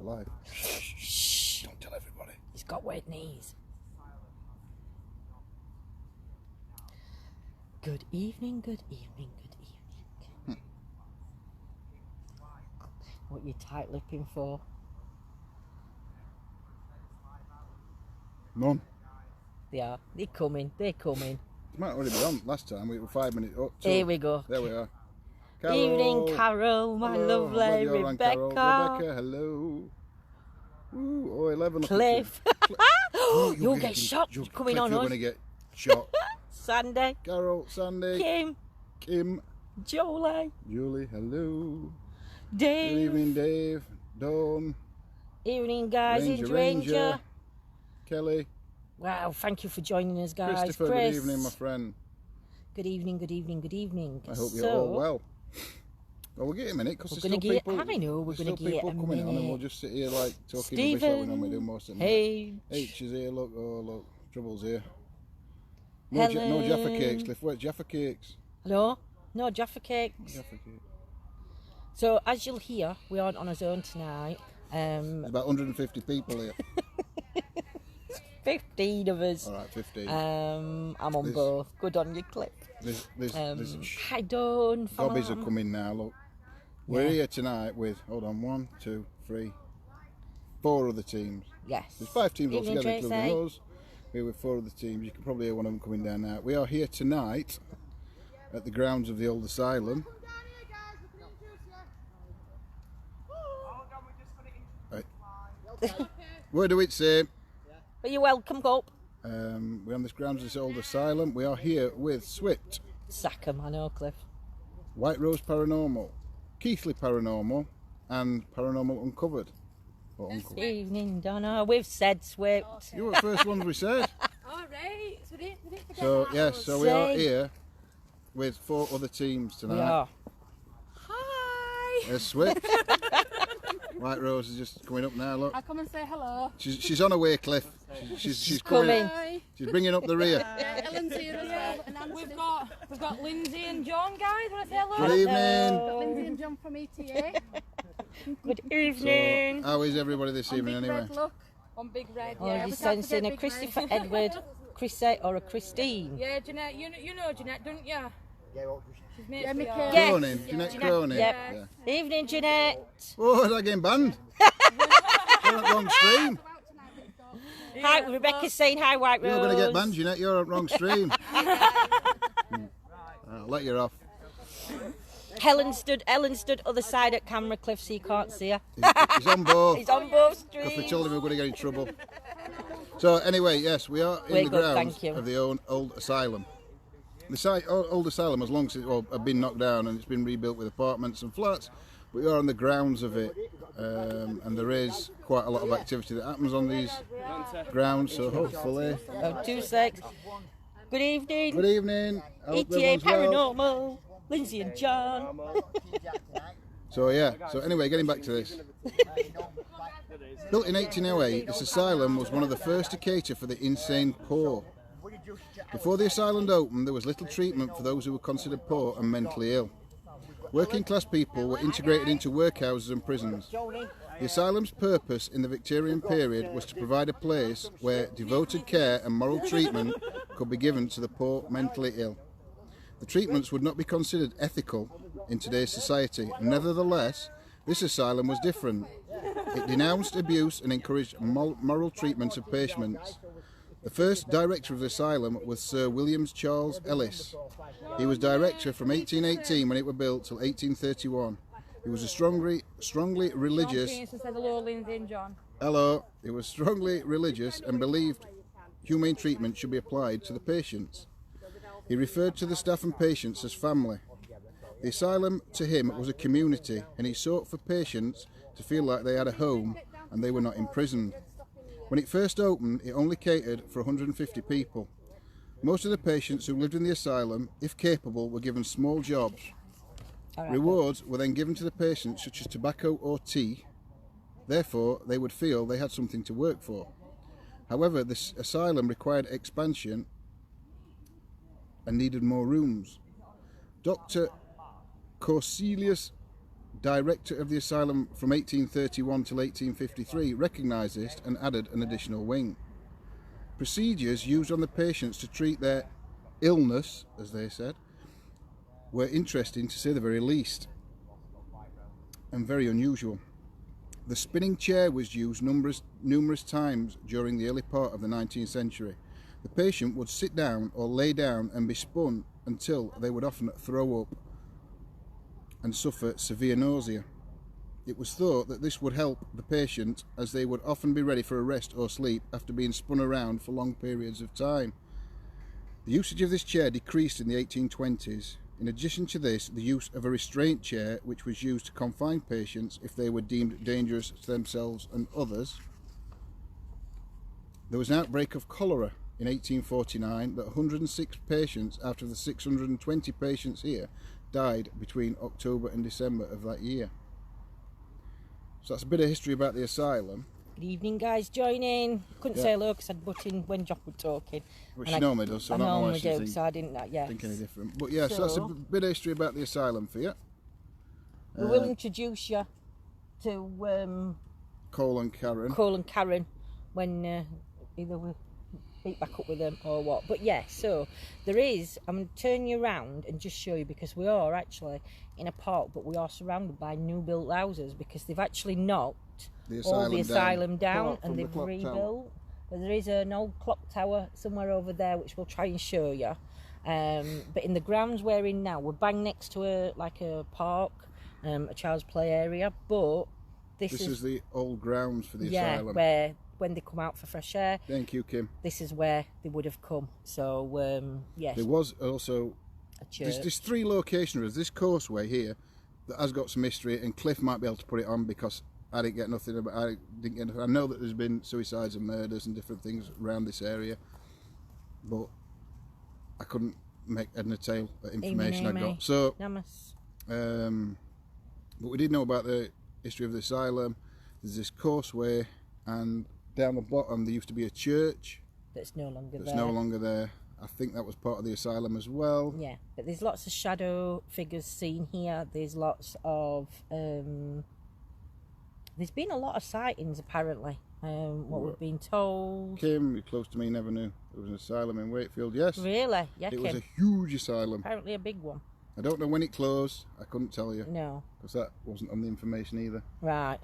We're live. Shh! Don't tell everybody. He's got wet knees. Good evening, good evening, good evening. What you tight lipping for? None. They are. They're coming. They're coming. It might already be on last time. We were 5 minutes up. Here we go. There we are. Carol. Evening, Carol, my Hello. lovely Rebecca. Rebecca, hello. Ooh, oh, 11. Cliff. Oh, you'll get shot coming Cliff, on you're us. going to get shot. Sandy. Carol, Sandy. Kim. Jolie. Julie, hello. Dave. Good evening, Dave. Dawn. Evening, guys. Ranger. Kelly. Wow, thank you for joining us, guys. Christopher, Chris. good evening, my friend. Good evening, good evening, good evening. I hope you're all well. Well, we'll get a minute because there's still people. I know, we're going to get a coming minute. on, and we'll just sit here like talking Stephen, English like we normally do most of the night. H is here, look, oh look, Trouble's here. No Jaffa Cakes, Cliff, where's Jaffa Cakes? Hello? No Jaffa Cakes. Jaffa Cakes. So, as you'll hear, we aren't on our own tonight. There's about 150 people here. 15 of us. Alright, 15. I'm on both. Good on you, Cliff. Hi, Dawn. Gobbies are coming now, look. We're here tonight with, hold on, 1, 2, 3, 4 other teams. Yes. There's 5 teams Evening, altogether, including Tracy. us. We're with 4 other teams. You can probably hear one of them coming down now. We are here tonight at the grounds of the Old Asylum. Right. Where do it say? Are you welcome, Cope? We're on this grounds of this Old Asylum. We are here with Swift, Sack 'em, I know, Cliff. White Rose Paranormal, Keithley Paranormal, and Paranormal Uncovered. Or Uncovered. Evening, Donna. We've said Swift. You were the first ones we said. Alright, so we didn't forget So, that. yes, so we are here with 4 other teams tonight. We are. Hi! There's Swift. White Rose is just coming up now, look. I'll come and say hello. She's on her way, Cliff. She's coming. She's bringing up the rear. Yeah, Ellen's here as well. We've got Lindsay and John, guys. Want to say hello? Good evening. Got Lindsay and John from ETA. Good evening. So, how is everybody this evening Big anyway? Red, look. On Big Red, Oh, yeah. you're We can't forget sensing a Big Christopher Red. Edward, Chrissy or a Christine? Yeah, Jeanette, you know Jeanette, don't you? She's mates with Michaela. yours. Yes. Cronin, Jeanette Cronin. Yep. Yeah. Evening, Jeanette. Oh, is that getting banned? You're on the wrong stream. Hi, Rebecca's saying hi, White Rose. You're going to get banned, Jeanette. You're on the wrong stream. I'll let you off. Ellen stood other side at camera, Cliff, so you can't see her. He's on both. He's on both Because we streams. told him we were going to get in trouble. So anyway, yes, we are in We're the good, grounds thank you. of the Old Asylum. The Old Asylum has long since been knocked down and it's been rebuilt with apartments and flats. We are on the grounds of it, and there is quite a lot of activity that happens on these grounds. So hopefully, 2 secs. Good evening. good evening. I hope ETA everyone's well. Paranormal. Lindsay and John. So yeah. So anyway, getting back to this. Built in 1808, this asylum was one of the first to cater for the insane poor. Before the asylum opened, there was little treatment for those who were considered poor and mentally ill. Working class people were integrated into workhouses and prisons. The asylum's purpose in the Victorian period was to provide a place where devoted care and moral treatment could be given to the poor mentally ill. The treatments would not be considered ethical in today's society. Nevertheless, this asylum was different. It denounced abuse and encouraged moral treatment of patients. The first director of the asylum was Sir William Charles Ellis. He was director from 1818 when it was built till 1831. He was a strongly religious. John Pearson said hello, Lindsay and John. Hello. He was strongly religious and believed humane treatment should be applied to the patients. He referred to the staff and patients as family. The asylum to him was a community, and he sought for patients to feel like they had a home and they were not imprisoned. When it first opened, it only catered for 150 people. Most of the patients who lived in the asylum, if capable, were given small jobs. Rewards were then given to the patients, such as tobacco or tea. Therefore, they would feel they had something to work for. However, this asylum required expansion and needed more rooms. Dr. Corselius director of the asylum from 1831 till 1853 recognised this and added an additional wing. Procedures used on the patients to treat their illness, as they said, were interesting to say the very least, and very unusual. The spinning chair was used numerous times during the early part of the 19th century. The patient would sit down or lay down and be spun until they would often throw up and suffer severe nausea. It was thought that this would help the patient, as they would often be ready for a rest or sleep after being spun around for long periods of time. The usage of this chair decreased in the 1820s. In addition to this, the use of a restraint chair, which was used to confine patients if they were deemed dangerous to themselves and others. There was an outbreak of cholera in 1849 that 106 patients out of the 620 patients here died between October and December of that year. So that's a bit of history about the asylum. Good evening, guys. Joining. Couldn't say hello because I'd butt in when Jock was talking. Which she normally does, so I don't know why she's so I didn't think any different. But yeah, so that's a bit of history about the asylum for you. We will introduce you to Cole and Karen. Cole and Karen when either we meet back up with them or what. But yeah, so there is, I'm going to turn you around and just show you, because we are actually in a park, but we are surrounded by new built houses because they've actually knocked the asylum down and they've rebuilt. But there is an old clock tower somewhere over there which we'll try and show you. But in the grounds we're in now, we're bang next to a park, a child's play area. But this is the old grounds for the asylum. Where when they come out for fresh air. Thank you, Kim. This is where they would have come. So yes. There was also a church. There's 3 locations. This causeway here that has got some history, and Cliff might be able to put it on because I didn't get nothing about. I know that there's been suicides and murders and different things around this area, but I couldn't make head and tail of information I got. So, but we did know about the history of the asylum. There's this causeway, and down the bottom there used to be a church that's no longer there. That's no longer there. I think that was part of the asylum as well. Yeah, but there's lots of shadow figures seen here. There's lots of there's been a lot of sightings apparently. We've been told. Kim, you're close to me, never knew there was an asylum in Wakefield. Yes. Really? Yeah. It was a huge asylum. Apparently a big one. I don't know when it closed. I couldn't tell you. No. Because that wasn't on the information either. Right.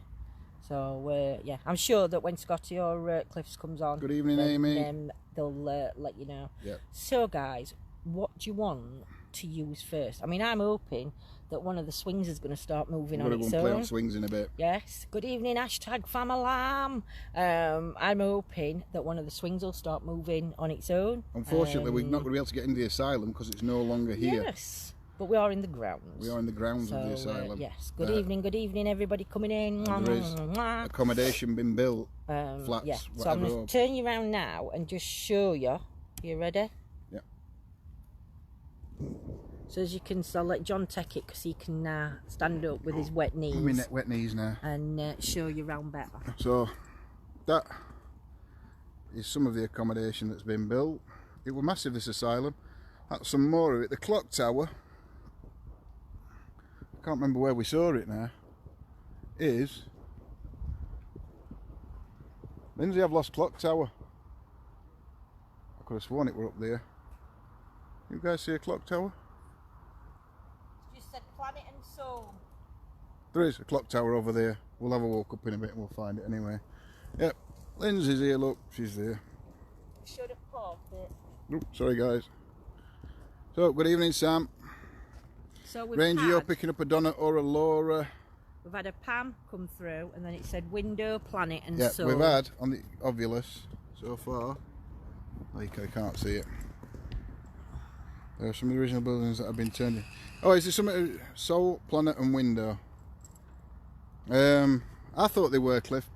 So yeah, I'm sure that when Scotty or Cliffs comes on. Good evening, Amy. They'll let you know. Yeah. So guys, what do you want to use first? I mean, I'm hoping that one of the swings is going to start moving on its own. We're going to play on swings in a bit. Yes. Good evening, #famalam. I'm hoping that one of the swings will start moving on its own. Unfortunately, we're not going to be able to get into the asylum because it's no longer here. Yes. But we are in the grounds. We are in the grounds of the asylum. Yes. Good evening, everybody coming in. There is accommodation been built, flats, yeah. whatever. So I'm going to turn you around now and just show you. You ready? Yeah. So as you can, I'll let John take it because he can stand up with his wet knees. My wet knees now. And show you around better. So that is some of the accommodation that's been built. It was massive, this asylum. That's some more of it. The clock tower, I can't remember where we saw it now, is Lindsay, I've lost clock tower. I could have sworn it were up there. You guys see a clock tower? Just said Planet and Soul. There is a clock tower over there. We'll have a walk up in a bit and we'll find it anyway. Yep, Lindsay's here, look, she's there. Should have parked it. Oop, sorry guys. So, good evening, Sam. So we've Ranger, you're picking up a Donna or a Laura. We've had a Pam come through and then it said window, planet and yeah, soul. We've had on the Ovulus so far. Like I can't see it. There are some of the original buildings that have been turned in. Oh, is there something? Soul, planet and window. I thought they were, Cliff.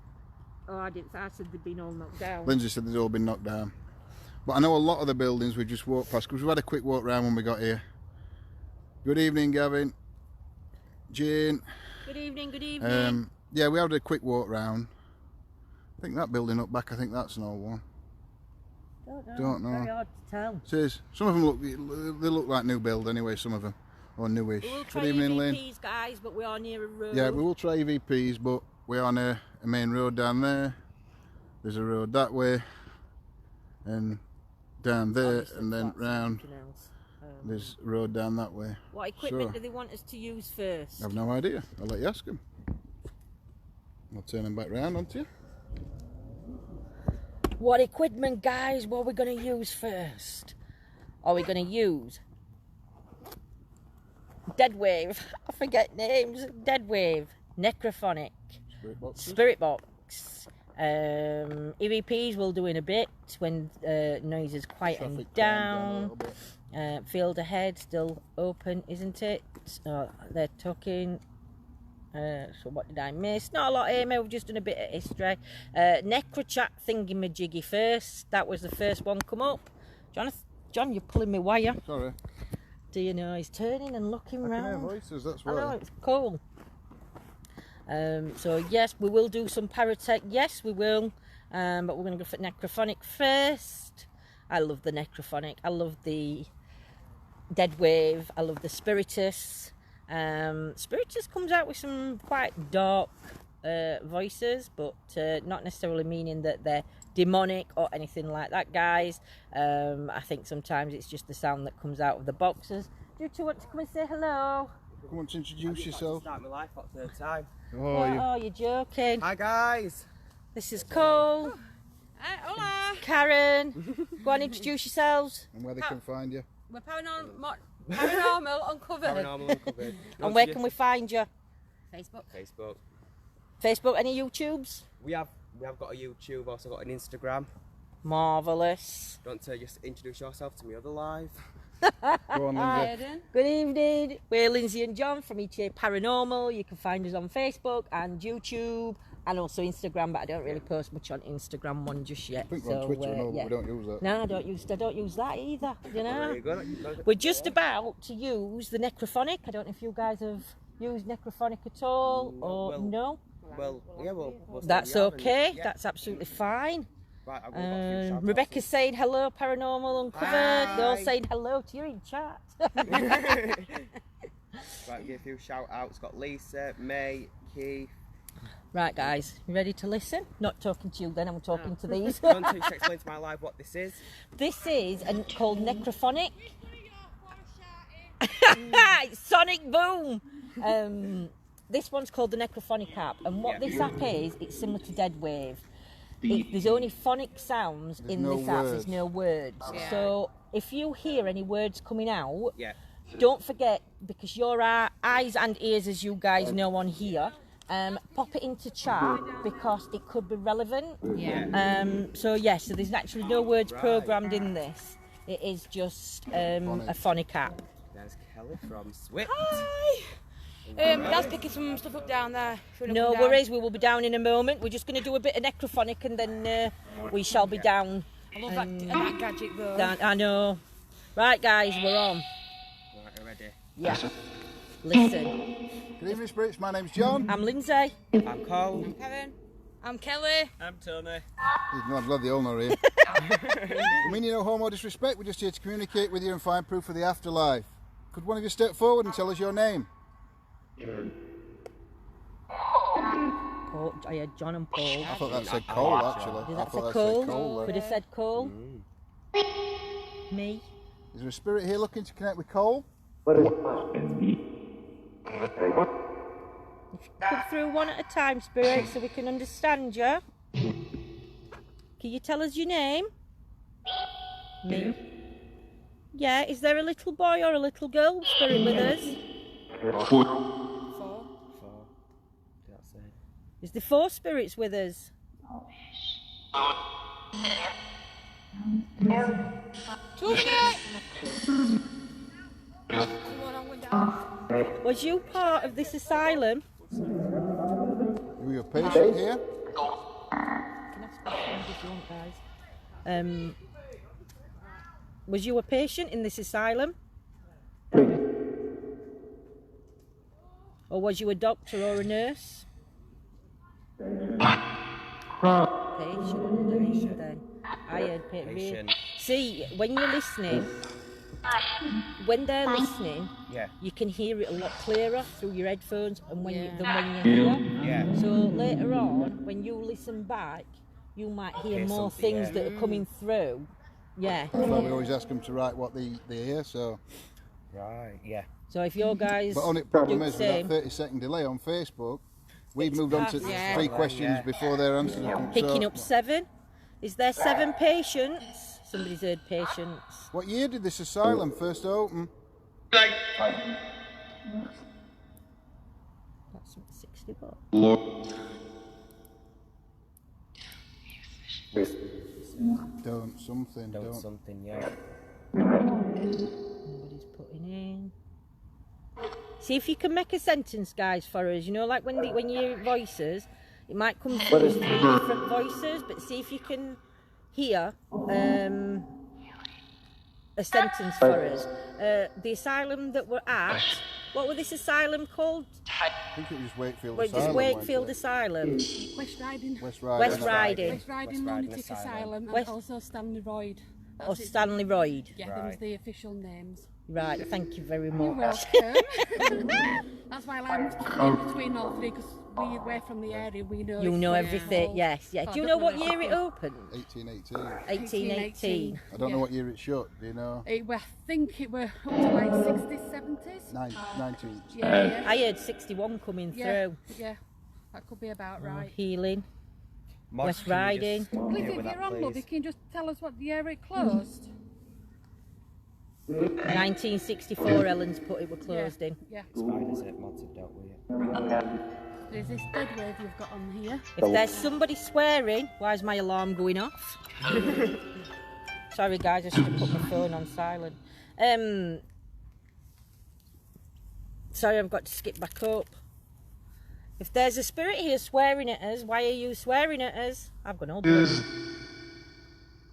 Oh, I didn't. I said they'd been all knocked down. Lindsay said they'd all been knocked down. But I know a lot of the buildings we just walked past because we've had a quick walk round when we got here. Good evening, Gavin. Jane. Good evening, good evening. Yeah, we had a quick walk round. I think that building up back, I think that's an old one. Don't know. Very hard to tell. It is. Some of them look like new build anyway, some of them. or newish. We will try Good evening, Lynn. EVPs, guys, but we are near a road. Yeah, we will try EVPs, but we're on a main road down there. There's a road that way, and down there, and then round. There's a road down that way. What equipment do they want us to use first? I've no idea. I'll let you ask them. I'll turn them back round onto you. What equipment, guys? What are we going to use first? Are we going to use Dead Wave? I forget names. Dead Wave, Necrophonic, Spirit Box. EVPs we'll do in a bit when noise is quieting down. Field ahead still open, isn't it? They're talking. So what did I miss? Not a lot here, mate. We've just done a bit of history. Necrochat thingy-majiggy first. That was the first one come up. John, you're pulling me wire. Sorry. Do you know he's turning and looking I round? can hear voices, that's why. I know, it's cool. So yes, we will do some Paratech. Yes, we will. But we're going to go for Necrophonic first. I love the Necrophonic. I love the Dead Wave. I love the Spiritus. Spiritus comes out with some quite dark voices, but not necessarily meaning that they're demonic or anything like that, guys. I think sometimes it's just the sound that comes out of the boxes. Do you want to come and say hello? Come on, to introduce yourself. Start my life for the third time. Oh, you're joking. Hi guys. This is Cole. Hola. Karen. Go on, introduce yourselves. And where they can find you. We're paranormal uncovered. Paranormal Uncovered. And where can we find you? Facebook. Facebook, any YouTubes? We have got a YouTube, also got an Instagram. Marvellous. Do you want to just introduce yourself to me other live? Go on, Lindsay. Good evening. We're Lindsay and John from ETA Paranormal. You can find us on Facebook and YouTube and also Instagram, but I don't really post much on Instagram one just yet. I think we're on Twitter and all, but we don't use that. No, I don't use that either, you know. Very good. We're just about to use the Necrophonic. I don't know if you guys have used Necrophonic at all or no. Well, yeah, we'll That's okay. Yeah. That's absolutely fine. Right, I'll go back to you, Rebecca's saying hello, Paranormal Uncovered. Hi. They're all saying hello to you in chat. Right, give a few shout outs. Got Lisa, May, Keith. Right, guys, you ready to listen? Not talking to you then, I'm talking to these. Do you want to explain to my live what this is? This is called Necrophonic. It's Sonic Boom! This one's called the Necrophonic app, and what this app is, it's similar to Dead Wave. There's only phonic sounds in this app, there's no words. Yeah. So if you hear any words coming out, don't forget, because your eyes and ears, as you guys know on here, pop it into chat because it could be relevant. So so there's actually no words programmed in this. It is just a phonic app. There's Kelly from Switch. Hi. Dad's picking some stuff up down there. No worries, we will be down in a moment. We're just going to do a bit of Necrophonic and then we shall be down. I love that gadget though. I know. Right, guys, we're on. Right, are ready? Yeah. Listen. Good evening, Spirits. My name's John. I'm Lindsay. I'm Cole. I'm Kevin. I'm Kelly. I'm Tony. I'm glad they all know here. I mean, no harm or disrespect. We're just here to communicate with you and find proof of the afterlife. Could one of you step forward and tell us your name? Paul, I had John and Paul. I thought that said Cole, actually. Did I that thought say that Cole? said Cole. Could have said Cole. Me. Is there a spirit here looking to connect with Cole? Come through one at a time, Spirit, so we can understand you. Can you tell us your name? Me. Yeah, is there a little boy or a little girl Spirit with us? 4. That's it. Is there 4 spirits with us? Was you part of this asylum? Were you a patient here? You can ask questions if you want, guys. Was you a patient in this asylum? Or was you a doctor or a nurse? Patient then. I heard patient. Patient. See, when you're listening, when they're listening, Yeah. you can hear it a lot clearer through your headphones and than when you're here. Yeah. So later on, when you listen back, you might hear more things that are coming through. Yeah. That's why we always ask them to write what they hear. So. Right. Yeah. So if your guys, But only problem is with that 30-second delay on Facebook, we've moved on to 3 questions before their answers come. picking up 7, is there 7 patients? Somebody's heard patients. What year did this asylum first open? That's 60 bucks. Don't something. Don't something. Yeah. Somebody's putting in. See if you can make a sentence, guys, for us. You know, like when you hear voices, it might come through as 3 different voices, but see if you can hear a sentence for us. The asylum that we're at, what was this asylum called? I think it was Wakefield Well, Asylum. just Wakefield Asylum. West Riding. West Riding. West Riding. West Riding Lunatic Asylum, and also Stanley Royd. Or Stanley Royd. Yeah, them was the official names. Right, thank you very You're much. welcome. That's why I'm in between all 3, because we're from the area, we know. You know it's everything, old. yes, yeah. So I Do you don't know what know year it exactly. opened? 1818. 1818. I don't know what year it shut. Do you know? I think it were up to like 60s, 70s. 19. Yeah, I heard 61 coming yeah, through. yeah, that could be about right. Healing. Mod, West can you Riding. just Please, deal if with you're that, on, love, please? you can just tell us what year it closed. 1964, Ellen's put it were closed in. Yeah. Spiders in it. Mods have dealt with it. There's this dead wave you've got on here. If there's somebody swearing, why is my alarm going off? Sorry guys, I should have put my phone on silent. Sorry, I've got to skip back up. If there's a spirit here swearing at us, why are you swearing at us? I've got no blood.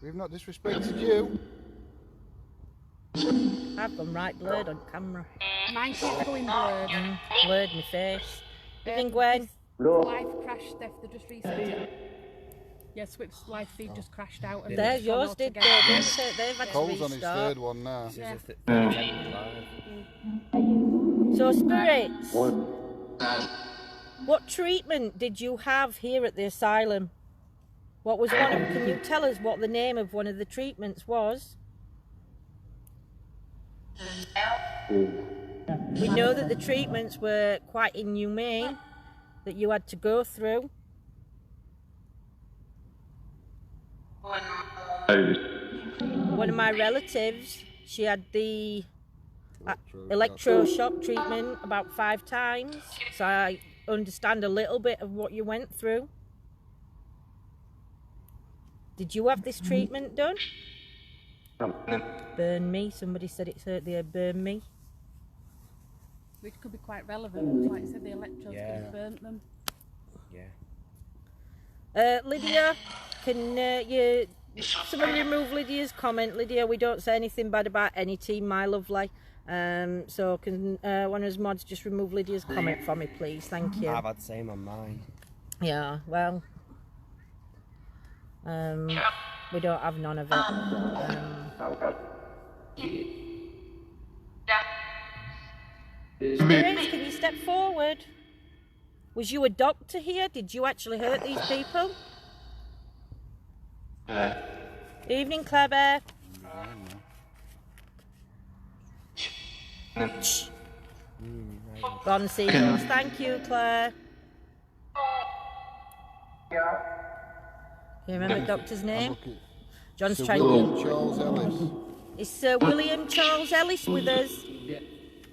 We've not disrespected you. I've gone right blurred on camera. Mine keeps going blurred. Blurred my face. Even Gwen. Live crashed, Steph, they just reset it. Yeah, Swift's live feed just crashed out. And There's it's gone yours did, altogether. they've had to Cole's on his restart. 3rd one now. This Yeah. is the 10th live. So spirits, what treatment did you have here at the asylum? What was one of, can you tell us what the name of one of the treatments was? We know that the treatments were quite inhumane, that you had to go through. One of my relatives, she had the electroshock treatment about 5 times, so I understand a little bit of what you went through. Did you have this treatment done? Burn me, somebody said it's hurt there, burn me. Which could be quite relevant, like I said, the electrodes could have burnt them. Yeah. Lydia, can you someone remove Lydia's comment? Lydia, we don't say anything bad about any team, my lovely. So can one of us mods just remove Lydia's comment for me, please? Thank you. I've had the same on mine. Yeah, well, we don't have none of it. Spirits, can you step forward? Was you a doctor here? Did you actually hurt these people? Evening, Claire Bear. Gone seagulls. Thank you, Claire. Can you remember the doctor's name? John's Sir trying William to... Charles Ellis. Is Sir William Charles Ellis with us? He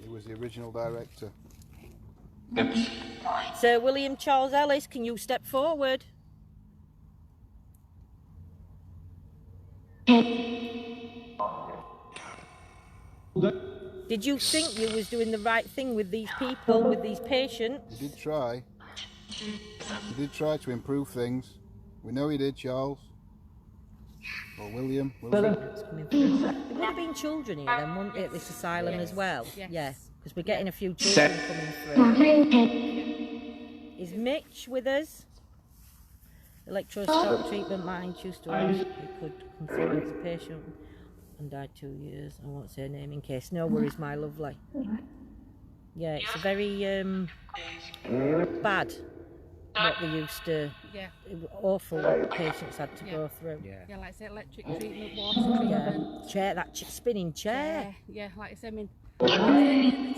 was the original director. Sir William Charles Ellis, can you step forward? Did you think you was doing the right thing with these people, with these patients? He did try. He did try to improve things. We know he did, Charles. Or William. It's coming through. There would have been children here then, wouldn't it, at this asylum as well? Yes. Yeah, because we're getting a few children coming through. Is Mitch with us? Electroshock treatment might induce to us. He could come through as a patient. and died 2 years. I won't say her name in case. No worries, my lovely. Yeah, it's a very bad what they used to. Yeah. Awful what the patients had to go through. Yeah, like I say, electric treatment, water treatment. Chair, that spinning chair. Yeah, like I say, I mean, at the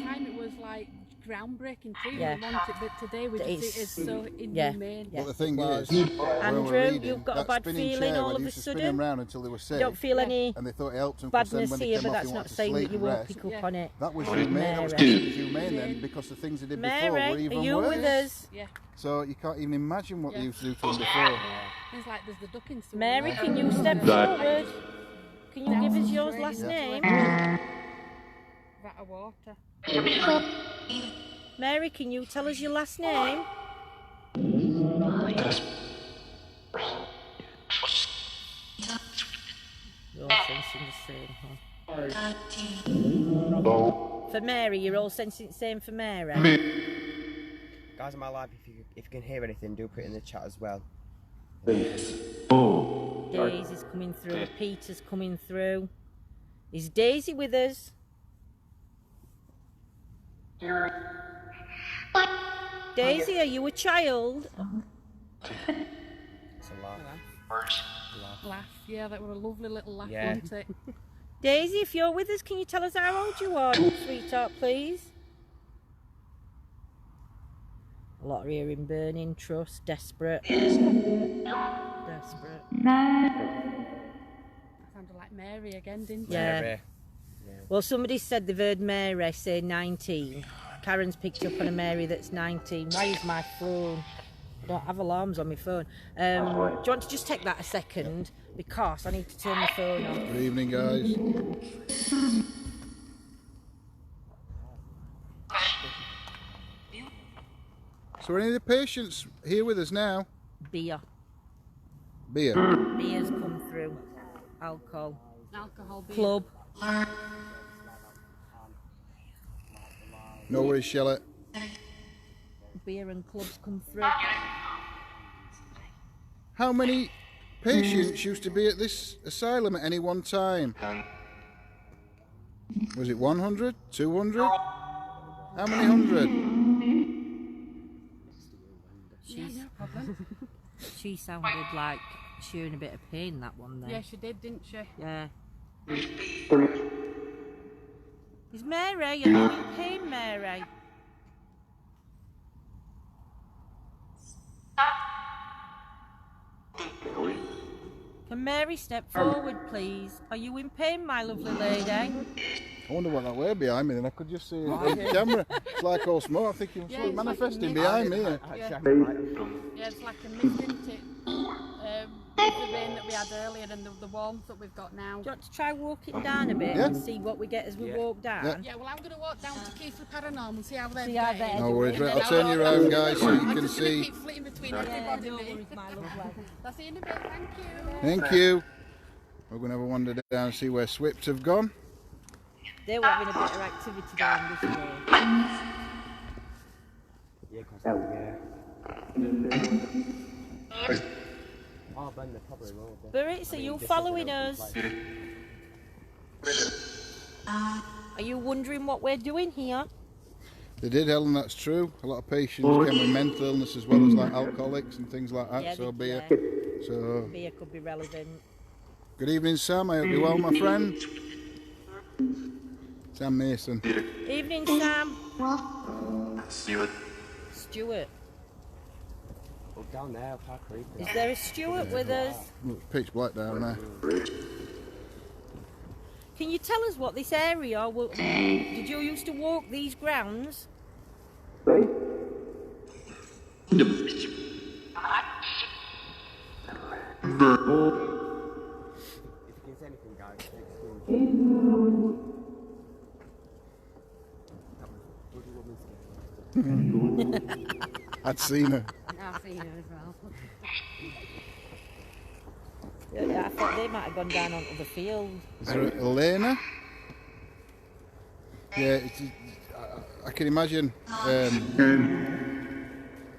time it was like groundbreaking treatment, wasn't it? But today we just see it as so inhumane. But the thing is, Andrew, you've got a bad feeling all of a sudden. Around until they were sick. Don't feel any and they thought it helped them badness when they here, came but off, that's they not wanted to saying sleep that you and won't rest. pick up on it. That was humane. That was humane then, because the things they did before were even are you worse. with us? Yeah. So you can't even imagine what they used to do to them before. It's like there's the ducking stool. Mary, can you step forward? Can you give us yours last name? Vat of water. Mary, can you tell us your last name? You're all sensing the same, huh? For Mary, you're all sensing the same for Mary? Guys, am I live? If you can hear anything, do put it in the chat as well. Daisy's coming through, Peter's coming through. Is Daisy with us? Daisy, are you a child? It's a laugh. Laugh. Yeah, that was a lovely little laugh, Yeah. wasn't it? Daisy, if you're with us, can you tell us how old you are, sweetheart, please? A lot of hearing burning, trust, desperate. Desperate. Sounded like Mary again, didn't it? Yeah. Mary. Well, somebody said they've heard Mary say 19. Karen's picked up on a Mary that's 19. Why is my phone? I don't have alarms on my phone. Do you want to just take that a second? Because I need to turn my phone off. Good evening, guys. So are any of the patients here with us now? Beer. Beer. Beer's come through. Alcohol. Alcohol, beer. Club. No worries, Shelley. Beer and clubs come through. How many patients used to be at this asylum at any one time? Was it 100? 200? How many hundred? No problem. She sounded like she was in a bit of pain, that one there. Yeah, she did, didn't she? Yeah. Is Mary? Are you in pain, Mary? Can Mary step forward, please? Are you in pain, my lovely lady? I wonder what that were behind me, then I could just see it on the camera. It's like all smoke. I'm thinking Yeah, something it's like manifesting a behind me. Yeah, it's like a mist, isn't it? The rain that we had earlier and the warmth that we've got now. Do you want to try walking down a bit Yeah. and see what we get as we walk down? Yeah. Yeah, well, I'm going to walk down to Keithley Paranormal and see how they're See how doing. they're No worries, doing. right, I'll turn you around, guys, so you I'm can just going to see. keep flitting between Yeah, everybody. no worries, my lovely. I'll see you in a bit, thank you. Thank you. We're going to have a wander down and see where Swips have gone. They were having a bit of activity down this way. Yeah, oh, Ben, they probably will. Burritz, are you following us? Are you wondering what we're doing here? They did, Helen, that's true. A lot of patients came with mental illness as well as like alcoholics and things like that, Yeah, so they- beer. yeah. So, Beer could be relevant. good evening, Sam. I hope you're well, my friend. Sam Mason. Evening, Sam. Stuart. Oh, down there, how creepy. Is there a Stuart with us? Look, it's pitch black down there. Can you tell us what this area was? Did you used to walk these grounds? If you can say anything, guys, excuse I'd seen her. I've seen her as well. Yeah, I thought they might have gone down onto the field. Is there Elena? Yeah, I can imagine.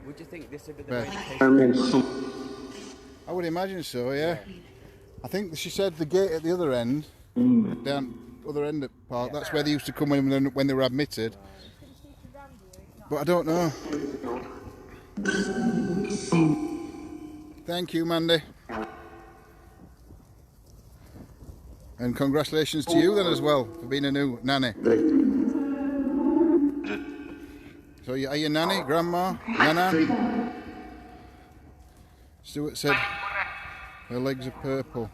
Would you think this would be the medication? I would imagine so, yeah. I think she said the gate at the other end down other end of the park. That's where they used to come when they were admitted. But I don't know. Thank you, Mandy. And congratulations to you then as well for being a new nanny. So are you nanny, grandma, nana? Stuart said her legs are purple.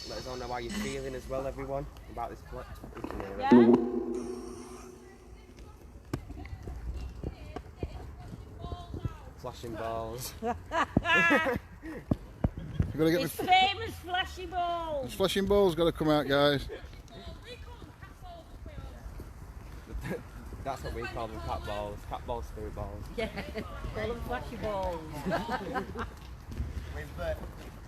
Let us all know how you're feeling as well, everyone, about this plot. Yeah. Flashing balls. You've got to get It's famous flashy balls. the flashing balls got to come out, guys. That's what we call them, cat balls. Cat balls, spirit balls. Yeah, call them flashy balls.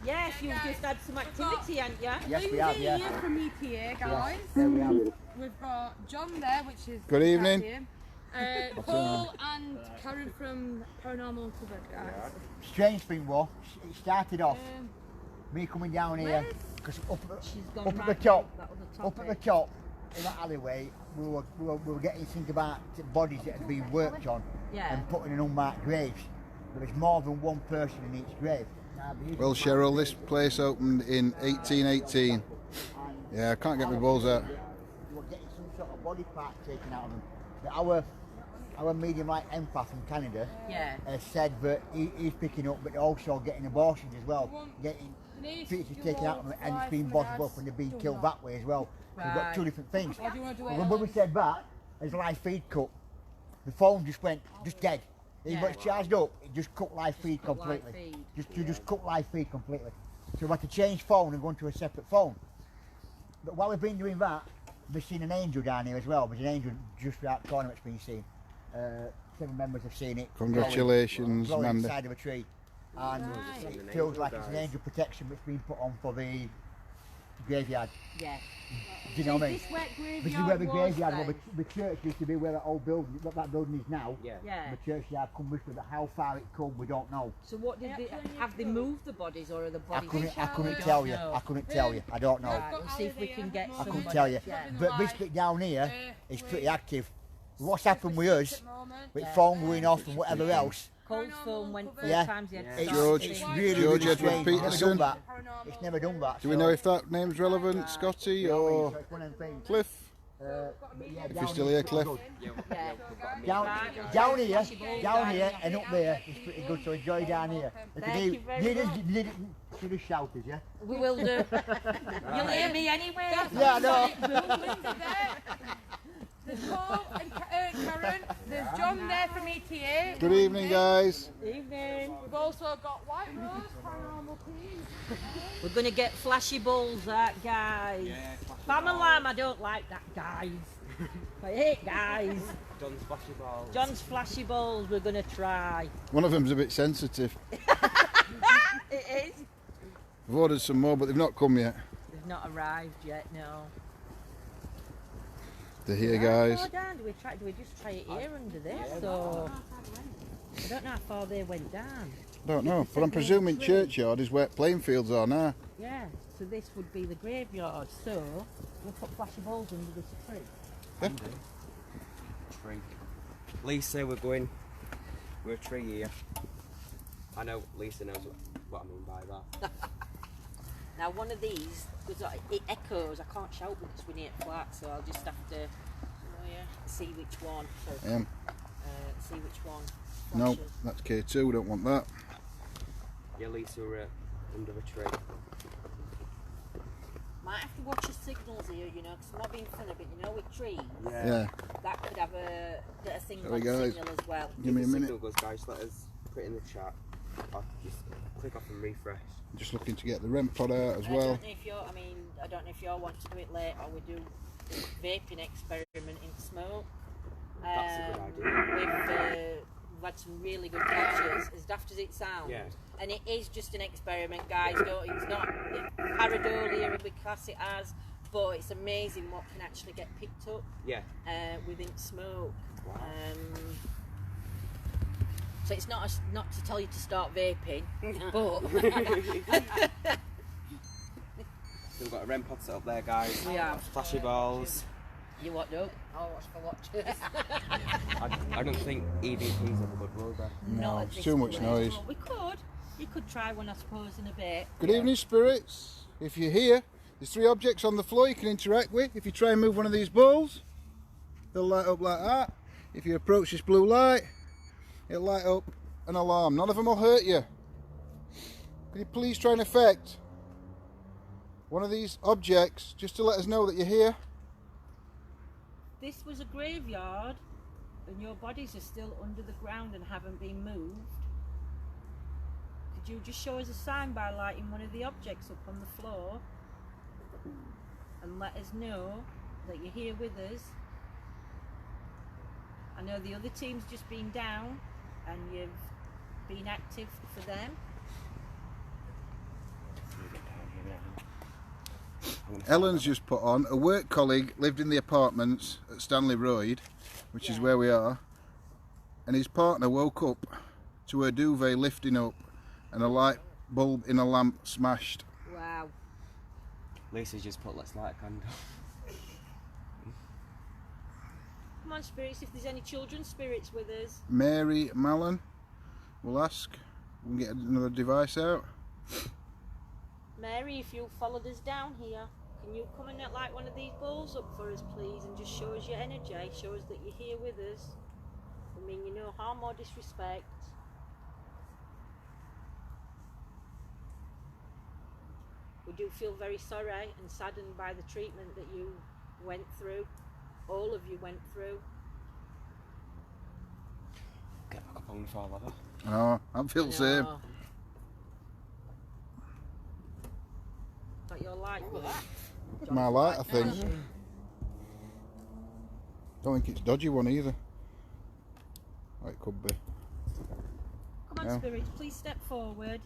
Yes, you've just had some activity, haven't you? Yes, we have, yeah. Here from ETA, guys. There we have. We've got John there, which is Good evening. Paul and Karen from Paranormal Uncovered, guys. Strange thing was, it started off me coming down here because up at the top, in that alleyway, we were getting to think about bodies that had been worked on and put in unmarked graves. There was more than one person in each grave. Well, Cheryl, this place opened in 1818. Yeah, I can't get my balls out. We were getting some sort of body part taken out of them. But our medium light empath from Canada said that he's picking up, but also getting abortions as well, getting fetuses taken out of them, and it's being bottled up and they're being killed that way as well. So we've got two different things. When we said that, as live feed cut, the phone just went dead. Even when it's charged up, it just cut live feed completely. Just cut live feed completely. So we had to change phone and go into a separate phone. But while we've been doing that, we've seen an angel down here as well. There's an angel just right corner that's been seen. 7 members have seen it. Congratulations, blowing Mandy. inside of a tree. And it feels like it's an angel protection that's been put on for the graveyard. Yeah. Do you know what I mean? This is where the graveyard was. The church used to be where that old building, what that building is now. Yeah. The churchyard come with it, but how far it come, we don't know. So what did they have? They moved the bodies, or are the bodies? I couldn't tell you. I couldn't tell you. I don't know. Right, we'll see if we can get I somebody. couldn't tell you. Yeah. But this bit down here is pretty active. What's happened with us, with phone going off and whatever else, Cole's phone went 4 Yeah. times. He had to it's, start George- it's again. really, George really Edward strange. It's Peterson. never done that. It's never done that. Do we know if that name's relevant, Scotty or So it's one of them things. Cliff? Yeah, If you're still here, Cliff. Yeah. Down here and up there is pretty good, so enjoy down here. If Thank you very you should have shouted, yeah? We will do. You'll hear me anyway. Yeah, I know. There's Paul and Karen. There's John there from ETA. Good evening, guys. Evening. We've also got White Rose, Paranormal Queen. We're going to get flashy balls out, guys. Bam alarm, I don't like that, guys. I hate guys. John's flashy balls. John's flashy balls, we're going to try. One of them's a bit sensitive. It is. I've ordered some more, but they've not come yet. They've not arrived yet, no. They're here, guys. How far down do we just try it here under this? Or I don't know how far they went down. Don't know, but I'm presuming churchyard is where playing fields are now. Yeah, so this would be the graveyard. So we'll put flashy balls under this tree. Yeah. Tree. Lisa, we're a tree here. I know Lisa knows what I mean by that. Now one of these, because it echoes, I can't shout because we're near flat, so I'll just have to see which one. So, see which one. No, flashes. that's K2, we don't want that. Yeah, Lisa, we're under a tree. Might have to watch the signals here, you know, because I'm not being funny, but you know, with trees, Yeah. that could have a thing Sorry, like guys. signal as well. Give me a minute. Signal goes, guys, let us put it in the chat. I'll just click off and refresh. Just looking to get the REM pod out as I well. don't know if you're, I don't know if you all want to do it late or we do a vaping experiment in smoke. That's a good idea. We've had some really good catches, as daft as it sounds. Yeah. And it is just an experiment, guys. It's not pareidolia we class it as, but it's amazing what can actually get picked up within smoke. Wow. So it's not to tell you to start vaping, but we've got a REM pod set up there, guys. We have. Flashy balls. You what, no? Oh, what's for watchers? I don't think EVPs are good, will they? No, it's too much noise. Well, we could. You could try one, I suppose, in a bit. Good evening, spirits. If you're here, there's 3 objects on the floor you can interact with. If you try and move one of these balls, they'll light up like that. If you approach this blue light, it'll light up an alarm. None of them will hurt you. Can you please try and affect one of these objects just to let us know that you're here? This was a graveyard and your bodies are still under the ground and haven't been moved. Could you just show us a sign by lighting one of the objects up on the floor and let us know that you're here with us? I know the other team's just been down and you've been active for them. Ellen's just put on, a work colleague lived in the apartments at Stanley Road, which is where we are, and his partner woke up to her duvet lifting up and a light bulb in a lamp smashed. Wow. Lisa's just put, let's light a candle. Come on, spirits, if there's any children's spirits with us. Mary Mallon will ask, we can get another device out. Mary, if you followed us down here, can you come and light one of these balls up for us, please, and just show us your energy, show us that you're here with us. I mean, you no harm or disrespect. We do feel very sorry and saddened by the treatment that you went through. All of you went through. Get back up on the floor, leather. Oh, I feel the same. Got your light, buddy. It's my light, I think. Don't think it's a dodgy one either. Oh, it could be. Come on, spirits, please step forward.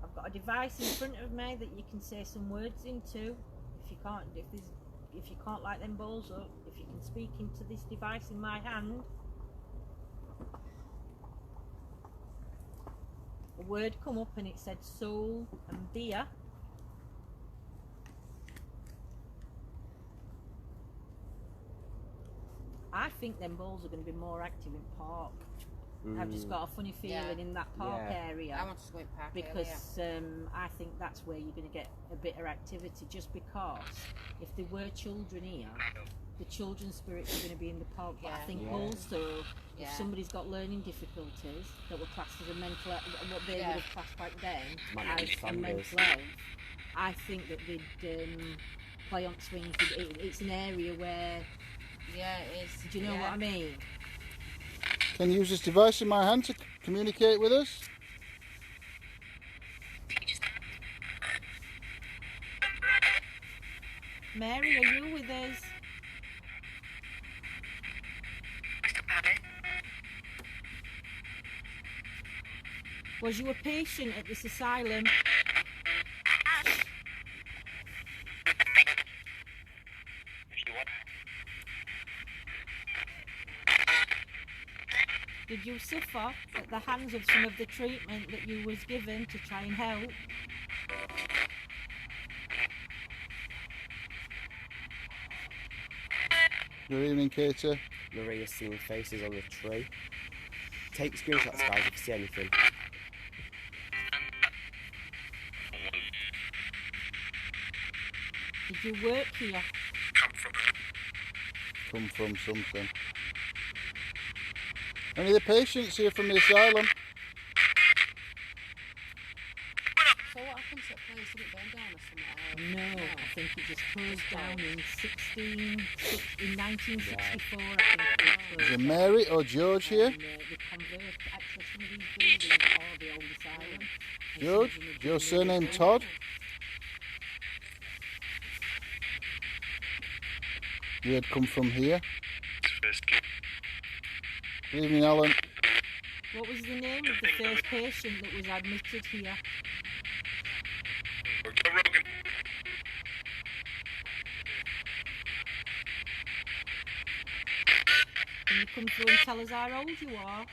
I've got a device in front of me that you can say some words into. If you can't light them balls up, if you can speak into this device in my hand. A word come up and it said soul and beer. I think them balls are going to be more active in park. I've just got a funny feeling in that park area. I want to go in park because I think that's where you're going to get a bit of activity, just because if there were children here, the children's spirits are going to be in the park. But I think also if somebody's got learning difficulties that were classed as a mental, what they would have classed back then as a mental health, I think that they'd play on swings. It's an area where it is. Do you know what I mean? Can you use this device in my hand to communicate with us? Mary, are you with us? Was you a patient at this asylum? Did you suffer at the hands of some of the treatment that you was given to try and help? Good evening, Katie. Maria's seeing faces on the tree. Take screenshots, guys, if you see anything. Did you work here? Come from something. Any of the patients here from the asylum? So what happened to that place? Did it burn down or something? No, I think it just closed down in 1964. I think Is it Mary or George here? they converted actually some of these buildings are the old asylum. George? Is your surname Todd? You had come from here? Good evening, Alan. What was the name of the first patient that was admitted here? Can you come through and tell us how old you are?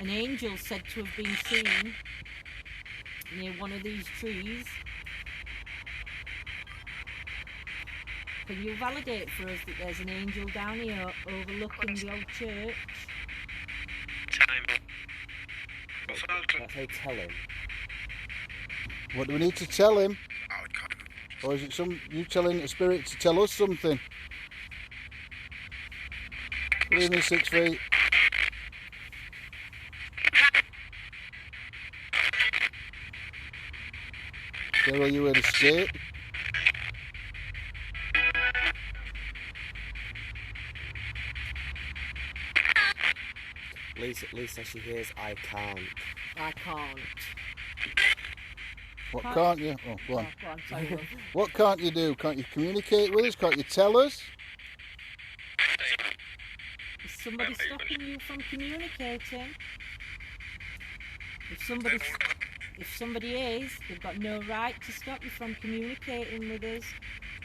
an angel said to have been seen near one of these trees. Can you validate for us that there's an angel down here overlooking the old church? That's how tell him. What do we need to tell him? Or is it you telling a spirit to tell us something? Leave me 6 feet. Carol, you in a state? Lisa, she hears, I can't. I can't. What can't you? Oh, go on. Oh, go on, sorry, love. What can't you do? Can't you communicate with us? Can't you tell us? Is somebody stopping you from communicating? If somebody is, they've got no right to stop you from communicating with us.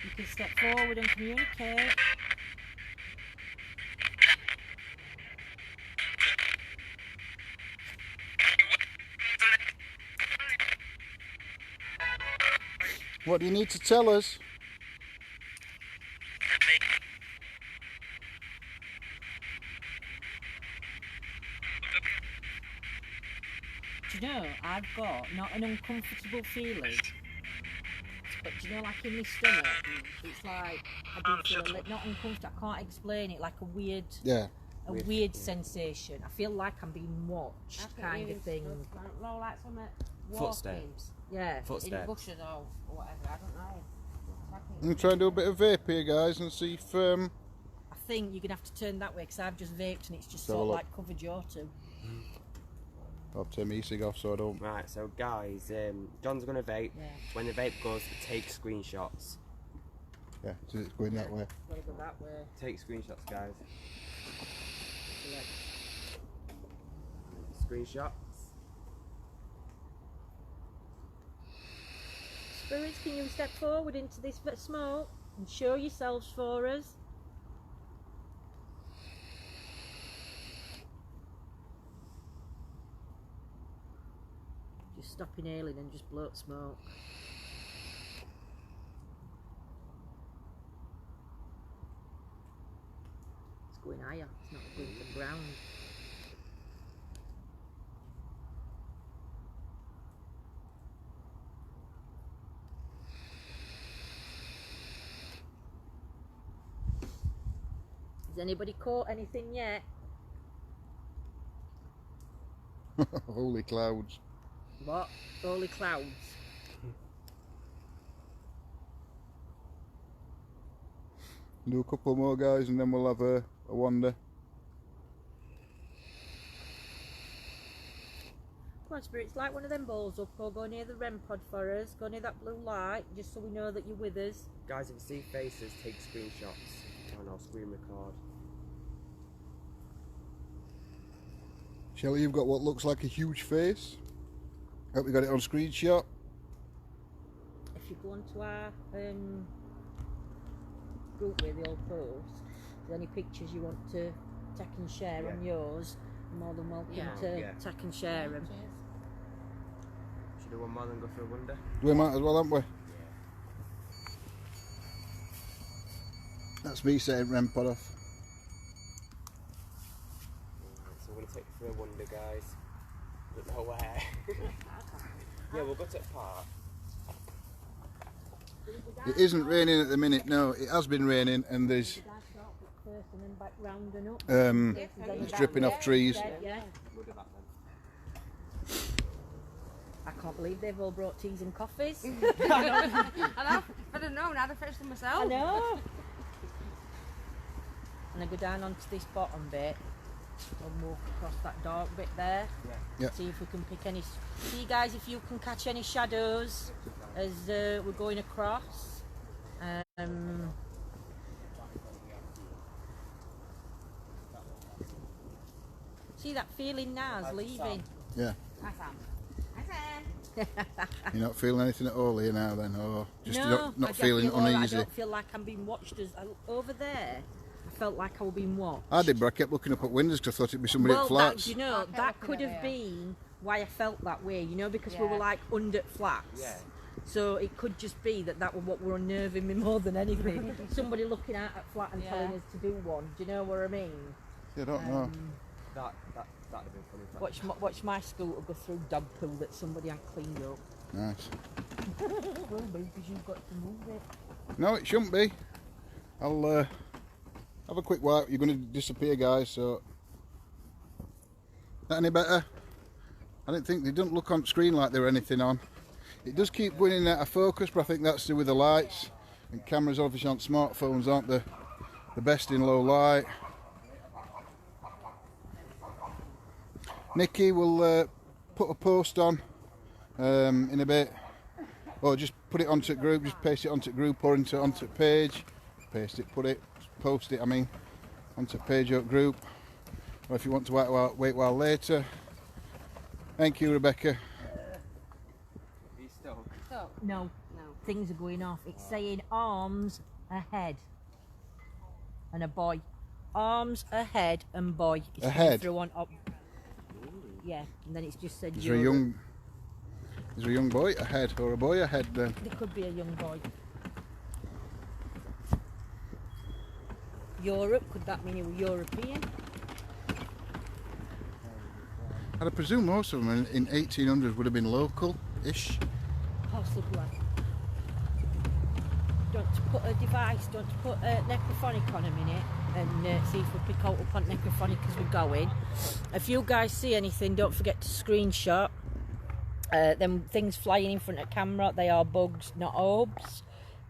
You can step forward and communicate. What do you need to tell us? Do you know, I've got not an uncomfortable feeling, but do you know, like in my stomach, it's like I do feel not uncomfortable. I can't explain it. Like a weird, weird sensation. I feel like I'm being watched, kind of thing. Roll like some Footsteps. Yeah. in the bushes or whatever. I don't know. I'm trying to do a bit of vape here, guys, and see if I think you're gonna have to turn that way because I've just vaped and it's just sort of like covered your two. I'll turn my cig off so I don't. Right, so guys, John's gonna vape. Yeah. When the vape goes, take screenshots. Yeah, so it's going that way. Gotta go that way. Take screenshots, guys. Screenshots. Spirits, can you step forward into this bit of smoke and show yourselves for us? Just stop inhaling and just blow up smoke. It's going higher, it's not going to the ground. Has anybody caught anything yet? Holy clouds. What? Holy clouds. Do a couple more, guys, and then we'll have a wander. Come on, spirits, light one of them balls up or go near the REM pod for us. Go near that blue light, just so we know that you're with us. Guys, if you see faces, take screenshots. And I'll screen record. Shelley, you've got what looks like a huge face. Hope you got it on screenshot. If you go onto our group with the old post, if there's any pictures you want to take and share on yours, you're more than welcome to take and share them. Should we do one more than go for a wander? We might as well, haven't we? Yeah. That's me saying REM pod off. So we're going to take you for a wander, guys. Don't know where. Yeah, we'll go to the park. It isn't raining at the minute, no. It has been raining and there's it's dripping off trees. We'll do that then. I can't believe they've all brought teas and coffees. I know. I don't know. Now I've fetched them myself. I know. And I go down onto this bottom bit and walk across that dark bit there. Yeah. See if we can pick any. See, guys, if you can catch any shadows as we're going across. See that feeling now is leaving. Yeah. Hi, Sam. You're not feeling anything at all here now then, or just No, not I feeling feel I uneasy? don't feel like I'm being watched as over there. I felt like I was being watched. I did, but I kept looking up at windows because I thought it'd be somebody at flats. That, you know, that could have been why I felt that way, you know, because we were like under flats. Yeah. So it could just be that was what were unnerving me more than anything. Somebody looking out at flat and telling us to do one. Do you know what I mean? I don't know. That'd have been funny. Watch my scooter go through dog poo that somebody hadn't cleaned up. Nice. Will be, because you've got to move it. No, it shouldn't be. I'll have a quick wipe. You're going to disappear, guys, so... That any better? I didn't think they don't look on screen like there were anything on. It does keep going in and out of focus, but I think that's to do with the lights. And cameras obviously on smartphones aren't the best in low light. Nikki will put a post on in a bit, or just put it onto a group, just paste it onto a group or onto a page. Paste it, post it, I mean, onto a page or group. Or if you want to wait a while later. Thank you, Rebecca. He's stuck. No. Things are going off. It's saying arms ahead. And a boy. Arms ahead and boy. It's ahead? Through on up. Yeah, and then it's just said Is there a young boy ahead, or a boy ahead then? There could be a young boy. Europe, could that mean he was European? I'd presume most of them in 1800s would have been local-ish. Possibly. Don't put a device, don't put a necrophonic on a minute and see if we pick out up on necrophonic as we're going. If you guys see anything, don't forget to screenshot. Them things flying in front of camera, they are bugs, not orbs.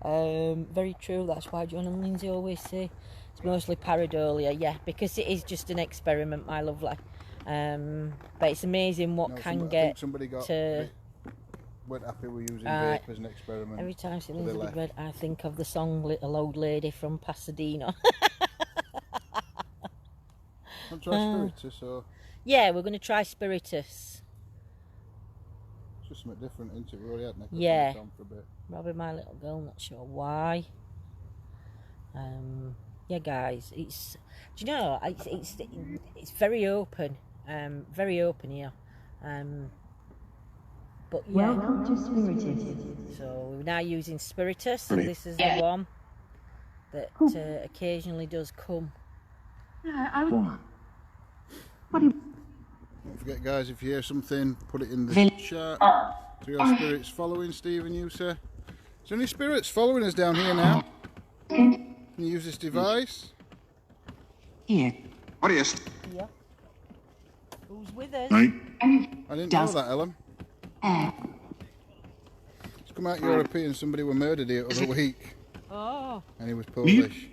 Very true, that's why John and Lindsay always say it's mostly pareidolia. Yeah, because it is just an experiment, my lovely. But it's amazing what can get to... weren't happy with using vape as an experiment. Every time she leans a big red, I think of the song Little Old Lady from Pasadena. Want to try Spiritus, or...? Yeah, we're going to try Spiritus. It's just something different, isn't it? We already had necrophonic on for a bit. Robbie, my little girl, not sure why. Yeah, guys, it's... Do you know, it's very open. Very open here. But yeah. Welcome to Spiritus. So we're now using Spiritus, and this is the one that occasionally does come. Don't forget, guys, if you hear something, put it in the chat. So your spirits following, Stephen, you sir? Is there any spirits following us down here now? Can you use this device? Here. What is? Yeah. Who's with us? I didn't know that, Ellen. It's come out European. Somebody were murdered here the other week. Oh. And he was Polish.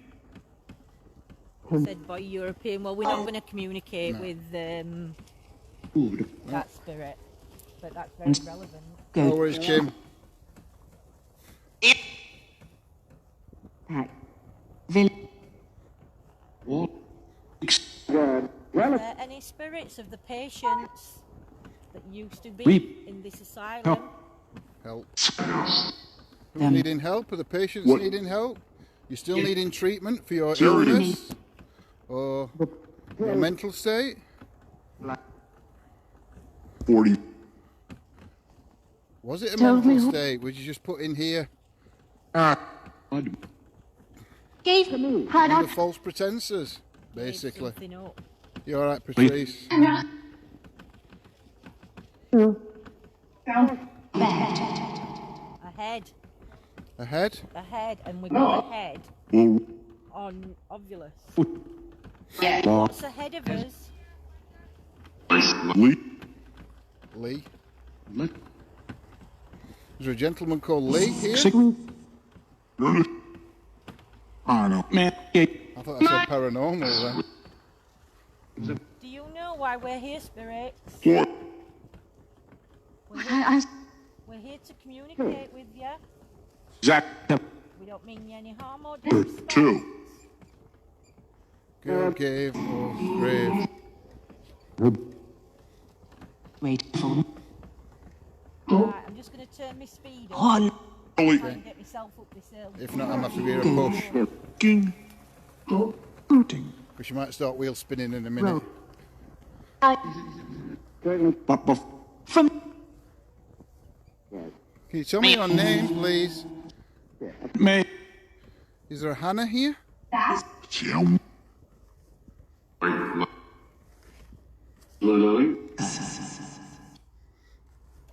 Said by European. Well, we're not going to communicate with that spirit, but that's very relevant. No worries, Kim. Any spirits of the patients that used to be in this asylum? Help. Who's needing help? Are the patients needing help? You still needing treatment for your illness? Or your mental state? 40. Was it a mental state? Would you just put in here? Gave him Under false pretenses, basically. You alright, Patrice? Ahead. Ahead? Ahead, and we go ahead on Ovulus. What's ahead of us? Lee. Is there a gentleman called Lee here? I thought I said paranormal then. Do you know why we're here, spirits? We're here to communicate with you. We don't mean you any harm or disrespect. Girl gave us grave. Wait. Right, I'm just going to turn my speed up. Try and get myself up this hill. If not, I'm have to give a push. Booting. Because you might start wheel spinning in a minute. From. Can you tell me your name, please? Me. Is there a Hannah here?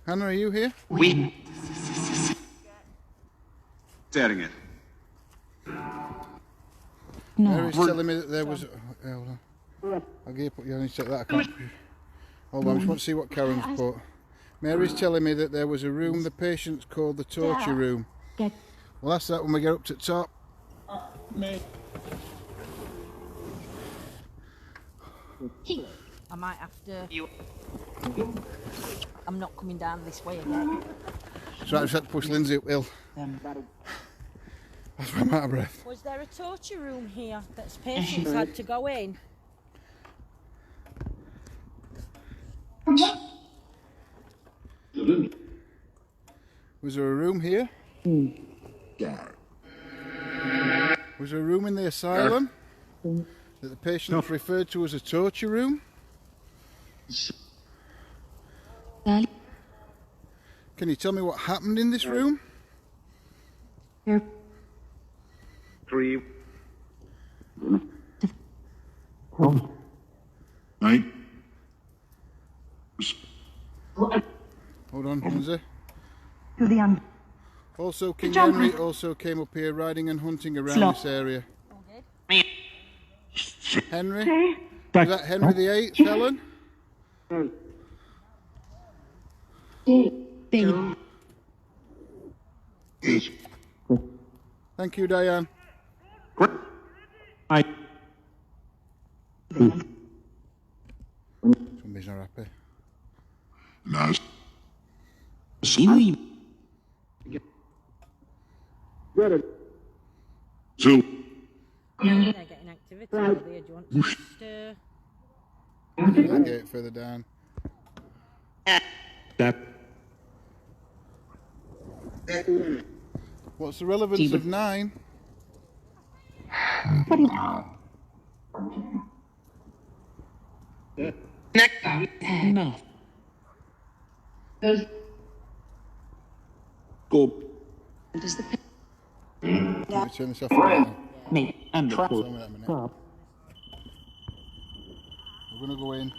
Hannah, are you here? We. Staring it. Mary's telling me that there was. Hold on. I'll give you. I need to check that. I can't. Hold on, I just want to see what Karen's put. Mary's telling me that there was a room the patients called the torture room. Well, that's that when we get up to the top. I might have to. I'm not coming down this way again. So I just had to push Lindsay uphill. That's why I'm out of breath. Was there a torture room here that patients had to go in? Was there a room here? Was there a room in the asylum that the patients referred to as a torture room? Can you tell me what happened in this room? 3. Night. Hold on, Lindsay. To the end. Also, King Henry also came up here riding and hunting around this area. Henry? Was that Henry VIII, Helen? Thank you, Diane. Somebody's not happy. Nice. So. They're getting activity over there. Do you want to just I'll get it further down. What's the relevance of 9? No. Go. Let me turn this off a minute. Me and the Tell me that a minute. We're going to go in.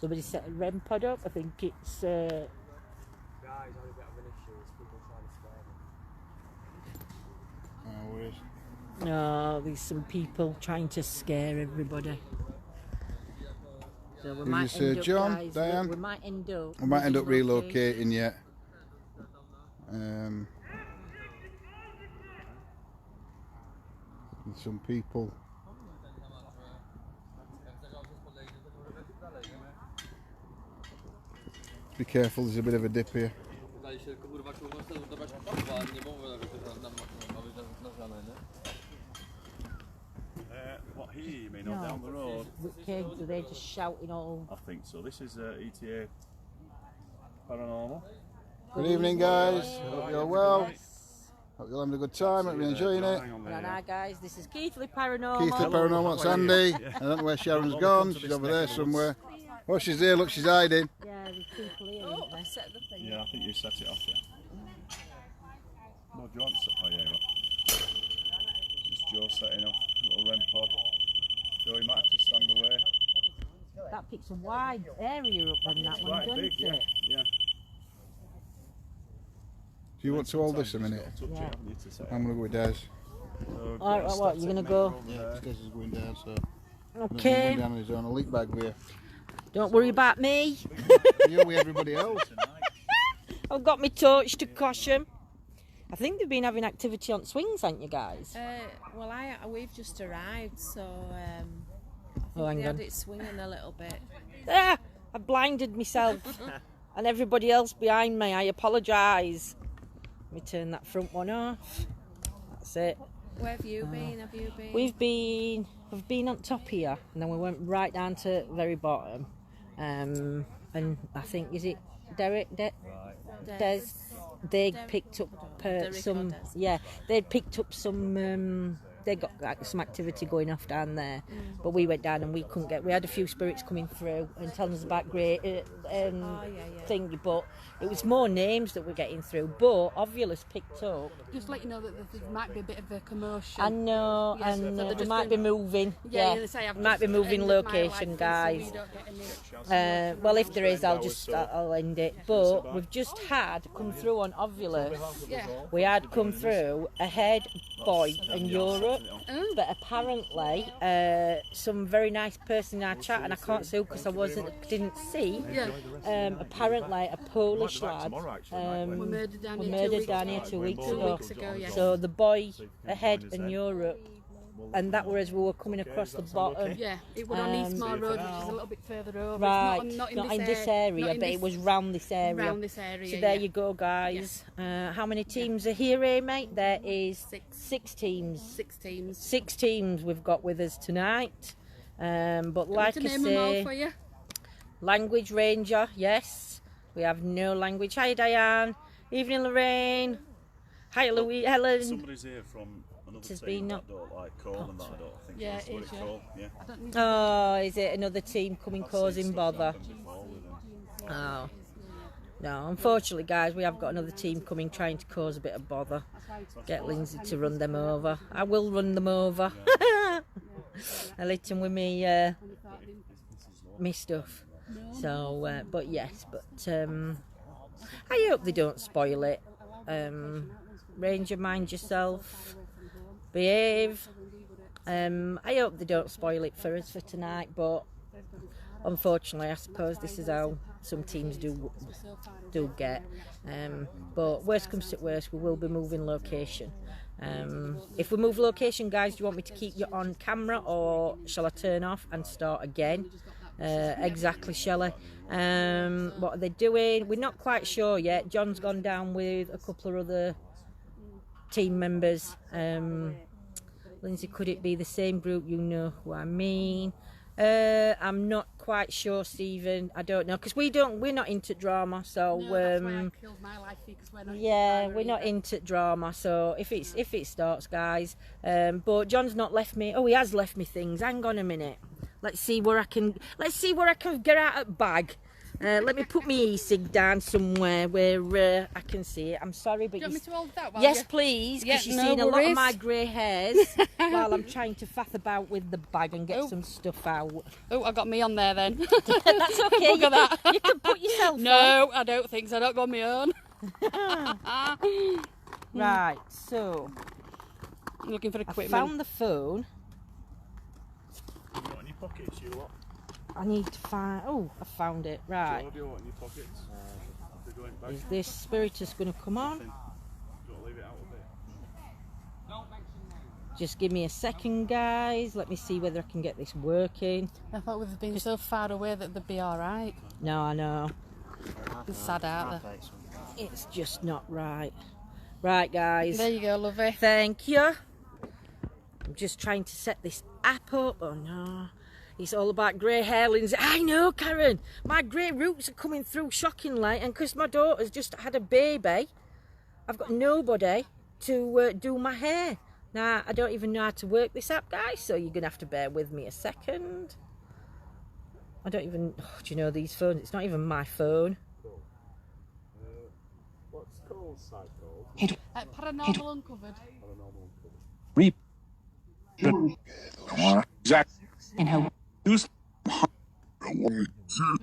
Somebody set a REM pod up. I think it's. Guys, only a bit of an issue is people trying to scare them. Oh, where is? No, there's some people trying to scare everybody. So we might end up, John, guys, Diane? we might end up. We might end up relocating yet. Some people. Be careful, there's a bit of a dip here. What here you mean, or down the road? Kids, are they just shouting all? I think so. This is ETA Paranormal. Good evening, guys. Hope you're well. Hope you're having a good time. Hope you're enjoying it. Hi guys, this is Keithley Paranormal. Keithley Paranormal, it's Andy. I don't know where Sharon's gone. She's over there somewhere. Oh, she's there. Look, she's hiding. Yeah, there's people here. Oh, I set the thing. Yeah, I think you set it off, yeah. No, do you want to set? Oh, yeah, you are. It's Joe setting off. Little REM pod. Joe, you might have to stand away. That picks a wide area up on that one, Right, doesn't big, it? yeah. Do you want to hold this a minute? Yeah. I'm going to go with Des. Alright, what, you're going to go? Yeah, Des is going down, so. Okay. Going down on his own. I'll leak bag with you. Don't worry about me. You're with everybody else. I've got my torch to caution. I think they've been having activity on swings, haven't you guys? Well, we've just arrived, so I think hang they had on. it swinging a little bit. Ah, I blinded myself and everybody else behind me. I apologise. Let me turn that front one off. That's it. Where have you been? Have you been? We've been on top here, and then we went right down to the very bottom. And I think, is it Derek? Des? They picked up some. Yeah, they'd picked up some they got like, some activity going off down there, but we went down and we couldn't get. We had a few spirits coming through and telling us about great thing, but it was more names that we're getting through. But Ovulus picked up. Just let you know that there might be a bit of a commotion. I know, Yes, and so they might be moving. Yeah, they say I've might be just moving ended my location, life, guys. so we don't get any- Well, if there is, I'll end it. But we've just had come through on Ovulus. Yeah. We had come through a head boy in Europe, but apparently some very nice person in our chat, and I can't say because I didn't see. Yeah. Apparently a Polish lad We murdered down were here murdered down here 2 weeks ago. yeah. So the boy ahead in Europe, and that was as we were coming across the bottom. Yeah, it was on Eastmore Road, which is a little bit further over. Right, It's not in this area, but it was round this area. Round this area. So there you go, guys. How many teams are here, mate? There is six teams. 6 teams. 6 teams we've got with us tonight. But like I name them all say, for you. language ranger, yes. We have no language. Hi, Diane. Evening, Lorraine. Hi, Louise. Helen. Somebody's here from another Has team been that don't like call and that I don't think Yeah, it's it what is, it's yeah. called. Yeah. I don't need Oh, is it another team coming causing bother? Before with them. Oh. No, unfortunately, guys, we have got another team coming trying to cause a bit of bother. Get Lindsay to run them over. I will run them over. I let them with me stuff. So, but yes, but I hope they don't spoil it. Ranger, mind yourself. Behave. I hope they don't spoil it for us for tonight, but unfortunately, I suppose this is how some teams do get. But worst comes to worst, we will be moving location. If we move location, guys, do you want me to keep you on camera, or shall I turn off and start again? Exactly, Shelley. What are they doing? We're not quite sure yet. John's gone down with a couple of other team members. Lindsay, could it be the same group? You know who I mean. I'm not quite sure, Stephen. I don't know, because we're not into drama, so No, that's why I killed my life, because we're not yeah, we're not into drama. So if it starts, guys. But John's not left me. Oh, he has left me things. Hang on a minute. Let's see where I can get out of bag. Let me put my e-cig down somewhere where I can see it. I'm sorry, but Do you want me to hold that while yes, you... please, because Yeah, you're no seeing a lot of worries. my grey hairs while I'm trying to faff about with the bag and get some stuff out. Oh, I got me on there then. That's okay. Look at that. You can put yourself No, I don't think so. I don't go on my own. on. Right, so I'm looking for I equipment. found the phone. You got any pockets, you lot? I need to find. Oh, I found it. Right. What have you got in your pockets? They're going back. Is this spiritus going to come on? You've got to leave it out a bit. Just give me a second, guys. Let me see whether I can get this working. I thought we've been so far away that they'd be alright. No, I know. It's sad, aren't they? It's just not right. Right, guys. There you go, lovey. Thank you. I'm just trying to set this app up. Oh, no. It's all about grey hair, Lindsay. I know, Karen. My grey roots are coming through shockingly. And because my daughter's just had a baby, I've got nobody to do my hair. Now, I don't even know how to work this app, guys. So you're going to have to bear with me a second. I don't even... Oh, do you know these phones? It's not even my phone. What's called site called? Paranormal Uncovered. Reap. Exactly. And how Use We'll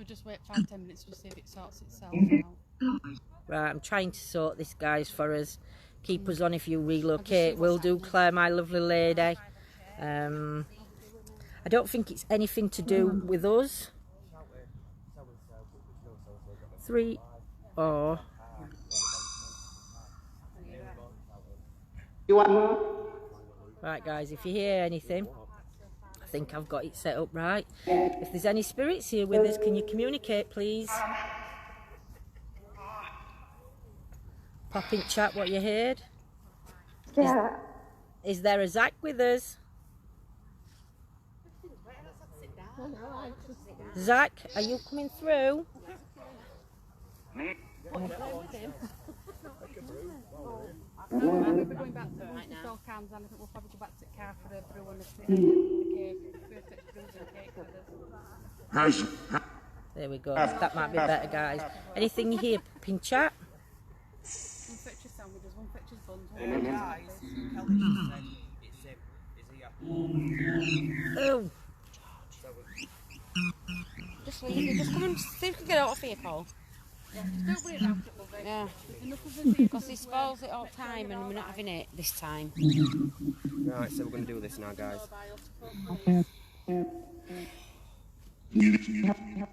just wait 5-10 minutes to see if it sorts itself out. Right, I'm trying to sort this, guys, for us. Keep us on if you relocate. Will do, Claire, my lovely lady. I don't think it's anything to do with us. 3 or... Right, guys, if you hear anything, I think I've got it set up right. If there's any spirits here with us, can you communicate, please? Pop in chat what you heard. Is there a Zach with us? Zach, are you coming through? We're going back to all cans, and I think we'll probably go back to the car for a brew and the cake. We'll take brews and cake with us. There we go. That might be better, guys. Anything you hear in chat? One fetches sandwiches, one fetches buns. Guys, Kelly just said it's him. Is he here? Oh, So Just leave it. Just come and see if you can get out of here, Paul. Yeah, just don't worry about it, love it. Yeah. There's enough of us here. Because he spoils it all the time and we're not having it this time. right, so we're gonna do this now, guys.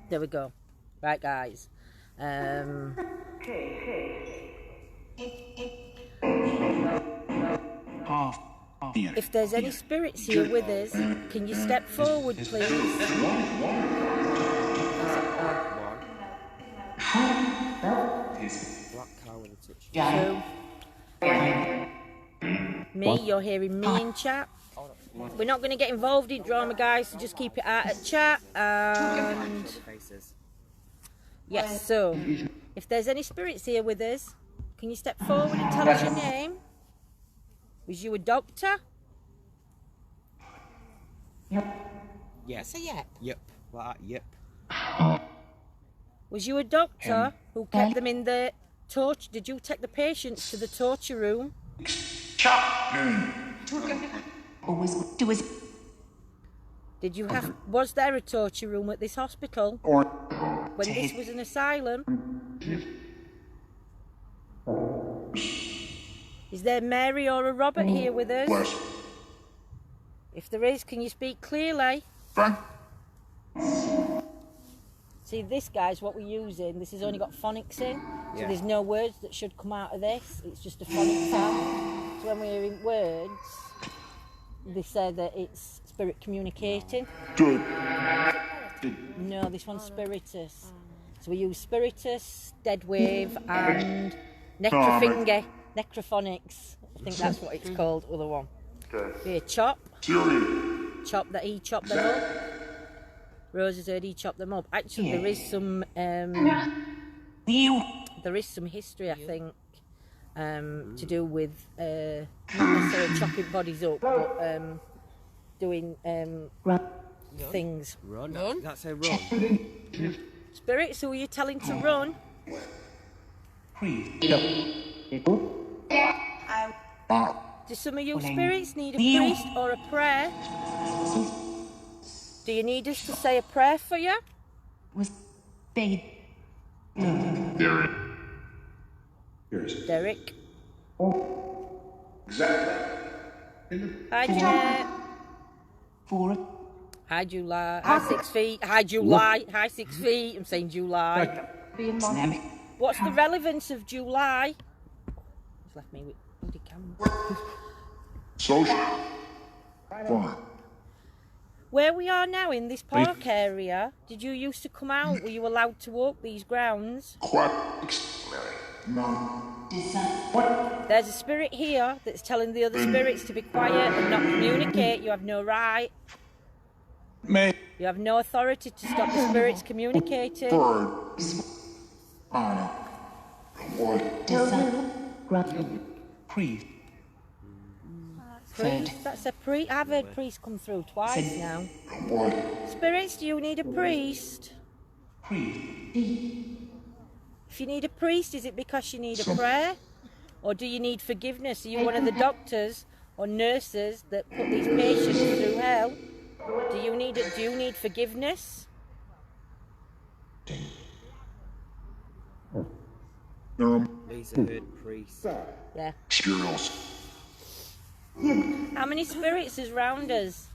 there we go. Right, guys. If there's any spirits here with us, can you step forward, please? Black cow with a touch. Two. Me, you're hearing me in chat. We're not going to get involved in drama, guys, so just keep it out at chat. And Faces. yes, so if there's any spirits here with us, can you step forward and tell us your name? Was you a doctor? Yes. So yeah. Yep. Like that. Yep. Was you a doctor who kept them in the torture? Did you take the patients to the torture room? Did you have? Was there a torture room at this hospital when this was an asylum? Is there Mary or a Robert here with us? If there is, can you speak clearly? See, this, guys, what we're using, this has only got phonics in, so there's no words that should come out of this. It's just a phonic sound. So when we're hearing words, they say that it's spirit communicating. No, this one's spiritus. So we use spiritus, dead wave, and necrophonics. I think that's what it's called, other one. Here, chop. Chop that he chopped them up. Rose has heard he chopped them up. Actually, there is some history, I think, to do with not necessarily chopping bodies up, but doing things. Run. That's a run. Spirits, who are you telling to run? Do some of you spirits need a priest or a prayer? Do you need us to say a prayer for you? Derek. Hi, Jeanette. Hi, July. Hi, 6 feet. Hi, July. Hi, 6 feet. I'm saying July. What's the relevance of July? He's left me with bloody camera. Where we are now in this park area, did you used to come out? Were you allowed to walk these grounds? There's a spirit here that's telling the other spirits to be quiet and not communicate. You have no right. You have no authority to stop the spirits communicating. Priest. That's a priest. I've heard priest come through twice now. Spirits, do you need a priest? If you need a priest, is it because you need a prayer? Or do you need forgiveness? Are you one of the doctors or nurses that put these patients through hell? Do you need forgiveness? Lisa heard priest. Yeah. How many spirits is round us?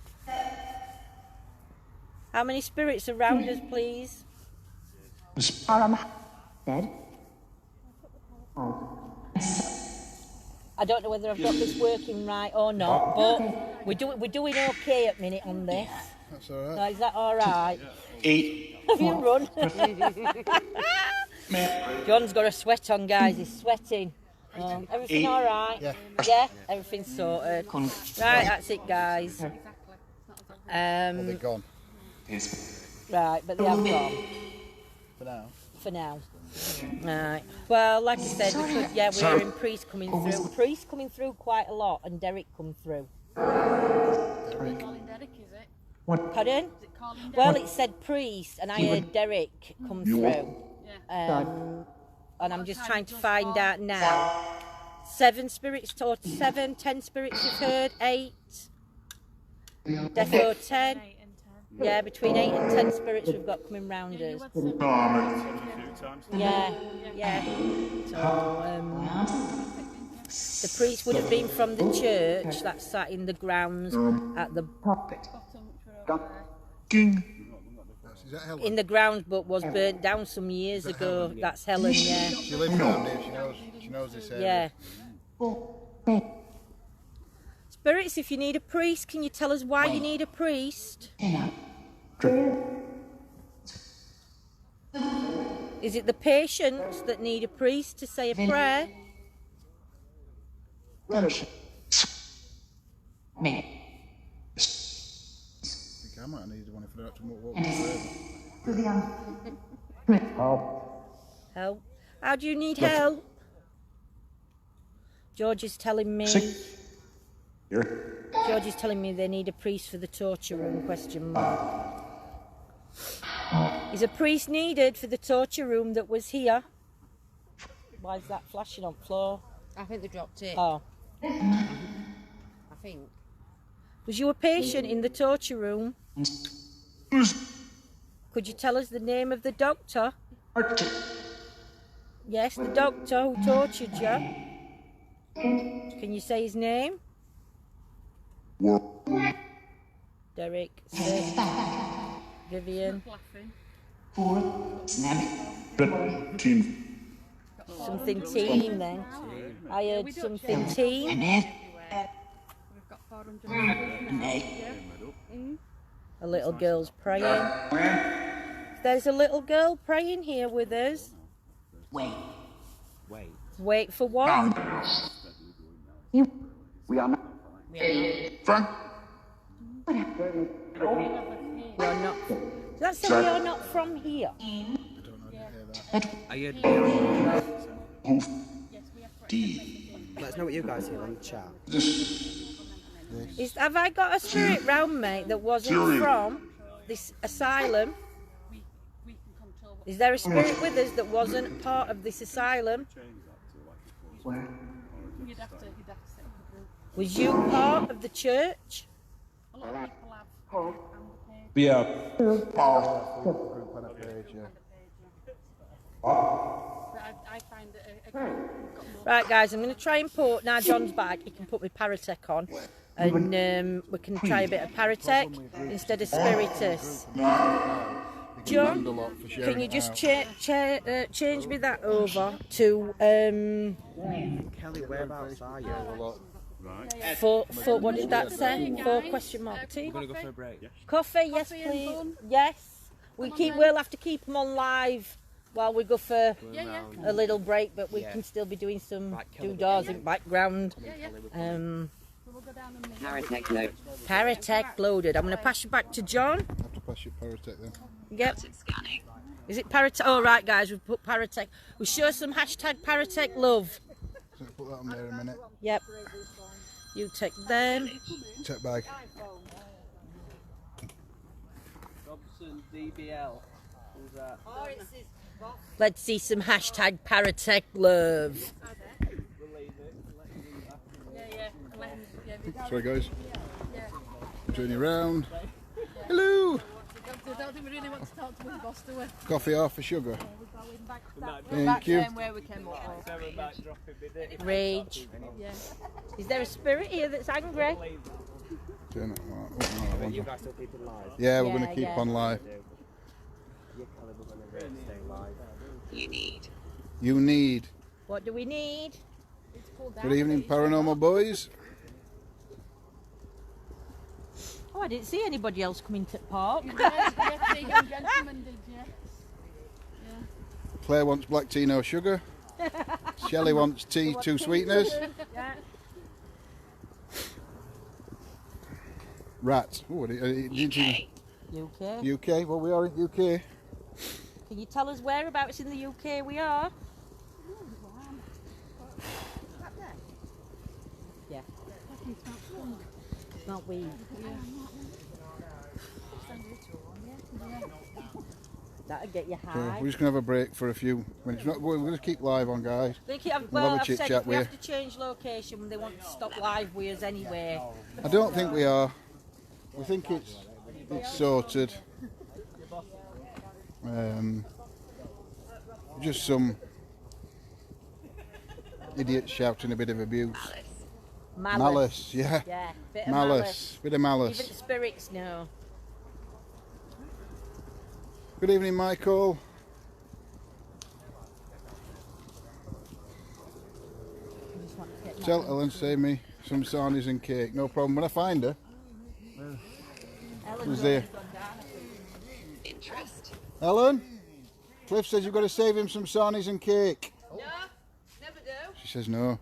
How many spirits are round us, please? I don't know whether I've got this working right or not, but we're doing okay at minute on this. That's all right. Is that all right? 8. Have you run? John's got a sweat on, guys. He's sweating. Everything all right? Yeah, everything's sorted. Right, that's it, guys. Well, they're gone. Right, but they have gone. For now. For now. Right. Well, like I said, we could, yeah, we're hearing priests coming through. Priests coming through quite a lot, and Derek come through. Calling Derek, is it? Pardon? Is it calling Derek? Well, it said priest, and I heard Derek come through. Yeah. And I'm just trying to find out now. 7 spirits taught, 7, 10 spirits you've heard, 8. Defo 10. 8 and 10. Yeah, between 8 and 10 spirits we've got coming round us. Yeah, yeah. So, the priest would have been from the church that sat in the grounds at the Is that Helen? in the grounds, but was burnt down some years ago. Helen? That's Helen, yeah. She lives down there. She knows this area. Yeah. Spirits, if you need a priest, can you tell us why you need a priest? Is it the patients that need a priest to say a prayer? I think I might have needed one if I don't have to walk further. Help. How do you need help? George is telling me. George is telling me they need a priest for the torture room, question mark. Is a priest needed for the torture room that was here? Why is that flashing on floor? I think they dropped it. Oh. I think. Was you a patient in the torture room? Could you tell us the name of the doctor? Yes, the doctor who tortured you. Can you say his name? Derek, Sid, Vivian. Something team then. I heard something team. We've got 400. A little girl's praying. There's a little girl praying here with us. Wait. Wait for what? We are not. You're not. Does that say you're not from here? Are you? Let us know what you guys hear on the chat. Have I got a spirit round me that wasn't from this asylum? Is there a spirit with us that wasn't part of this asylum? You'd have to set up a group. Was you part of the church? A lot of people have. We are. But I find it a group. Right, guys, I'm going to try and put, now John's back, he can put my Paratech on, and we can try a bit of Paratech instead of Spiritus. John, can you just change me that over to Kelly, whereabouts are you? for what did that say? 4 question mark T. We're gonna go for a break. Coffee, yes please. Yes. We'll have to keep them on live while we go for a little break, but we can still be doing some doodahs in background. Paratech load. Paratech loaded. I'm going to pass you back to John. I have to pass you Paratech then. Yep. Is it Paratech? Oh, right, guys, we've put Paratech. We'll show some hashtag Paratech love. So put that on there in a minute. Yep. You take them. Check bag. Robson DBL. Who's that? Let's see some hashtag Paratech love. Sorry guys. Turn you around. Hello. I don't think we really want to talk to his boss, do we? Coffee off for sugar. Thank Back you. then where we came up. Rage. Yeah. Is there a spirit here that's angry? Turn it. Are you guys still keeping live? Yeah, we're going to keep on live. You need. What do we need? Good evening, paranormal boys. Oh, I didn't see anybody else coming to the park. Yeah, the young gentleman did, yeah. Claire wants black tea, no sugar. Shelley wants tea, 2 sweeteners. Yeah. Rats. Oh, UK. UK. UK. Well, we are in UK. Can you tell us whereabouts in the UK we are? Yeah. It's not weed. That'll get you high. So we're just going to have a break for a few minutes. We're going to keep live on, guys. Well, have a I've chit said chat if we with have to change location, they want to stop live with us anyway. I don't think we are. We think it's sorted. Just some idiots shouting a bit of abuse. Malice, yeah. Yeah, bit of Malice, bit of malice. Even the spirits know. Good evening, Michael. Tell Ellen to save me some sarnies and cake. No problem. When I find her. Who's there? Ellen? Cliff says you've got to save him some sarnies and cake. No, never do. She says no.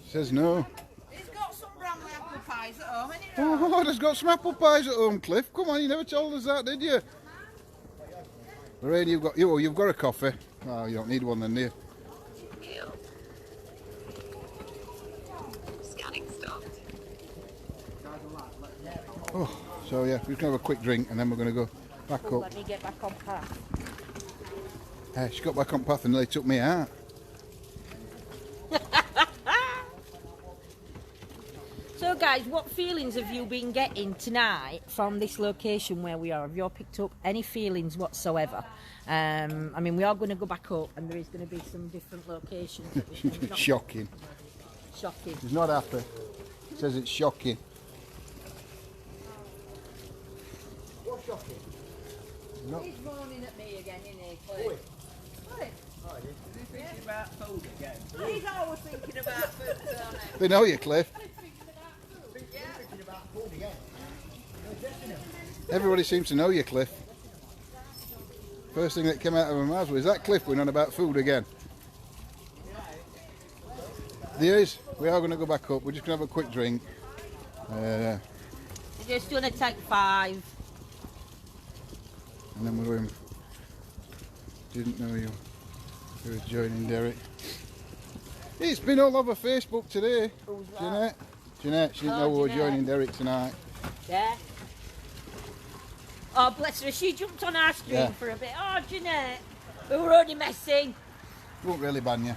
She says no. He's got some Bramley apple pies at home, ain't he? Oh, there's got some apple pies at home, Cliff. Come on, you never told us that, did you? Lorraine, you've got a coffee. Oh, you don't need one then, do you? Scanning stopped. Oh, so yeah, we're just going to have a quick drink and then we're going to go back up. Let me get back on path. She got back on path and nearly took me out. So guys, what feelings have you been getting tonight from this location where we are? Have you all picked up any feelings whatsoever? I mean, we are going to go back up and there is going to be some different locations. That we can Shocking. Shocking. He's not happy. He says it's shocking. What's shocking? No. He's moaning at me again, isn't he, Cliff? He's thinking about food again. He's always thinking about food, don't he? They know you, Cliff. Thinking about food again. Everybody seems to know you, Cliff. First thing that came out of my mouth was, is that Cliff going on about food again? There is. We are going to go back up. We're just going to have a quick drink. We're just going to take 5. And then we're going. Didn't know you were joining Derek. It's been all over Facebook today. Who's that? Jeanette. Jeanette, she didn't know we were Jeanette. joining Derek tonight. Yeah. Oh, bless her. She jumped on our stream Yeah. for a bit. Oh, Jeanette. We were only messing. Won't really ban you.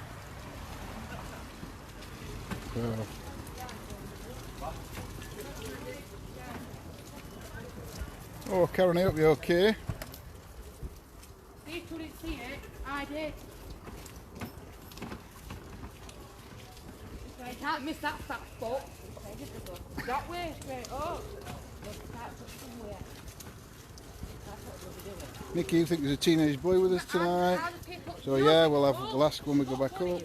So. Oh, Karen, I hope you're okay. They couldn't see it. I did. You can't miss that fat spot. That way, straight up. Nikki, you think there's a teenage boy with us tonight? So yeah, we'll ask when we go back up.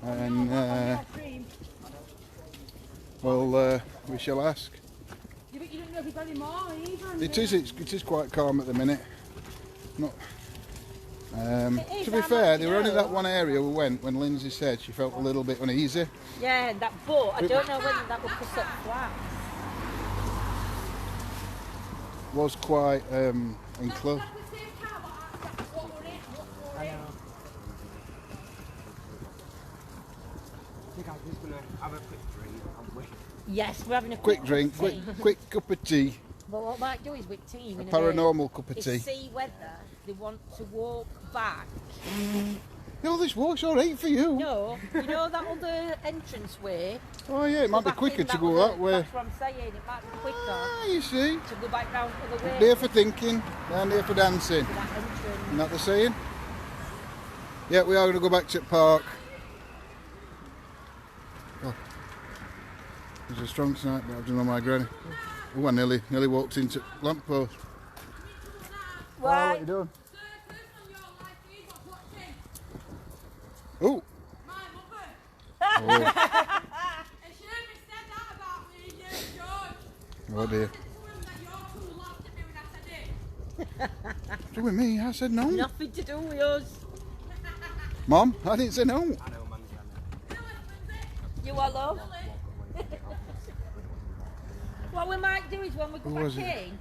And we shall ask. You don't know if it's any more either. It is quite calm at the minute. Not. It To be is, fair, I'm there were only that one area we went when Lindsay said she felt a little bit uneasy. Yeah, that but I don't know whether that was for set flats. Was quite enclosed. I know. I think I'm just going to have a quick drink, aren't we? Yes, we're having a Quick drink, cup of tea. quick cup of tea. But what I might do is with team A in paranormal cup of is tea. see whether they want to walk back. No, this walk's alright for you. No, you know that other entrance way? Oh yeah, it might be Back quicker in to go other- that way. That's what I'm saying, it might be quicker Ah, you see. to go back round the other way. There for thinking, down there for dancing. To that entrance. Isn't that the saying? Yeah, we are going to go back to the park. Oh. It was a strong tonight, but I've done on my granny. Oh, I nearly walked into lamppost. Oh, what Right. you doing? Oh. Oh dear. Doing me? I said no. Nothing to do with us. Mom, I didn't say no. I know, Mandy, I know. You are love. What we might do is when we go back in,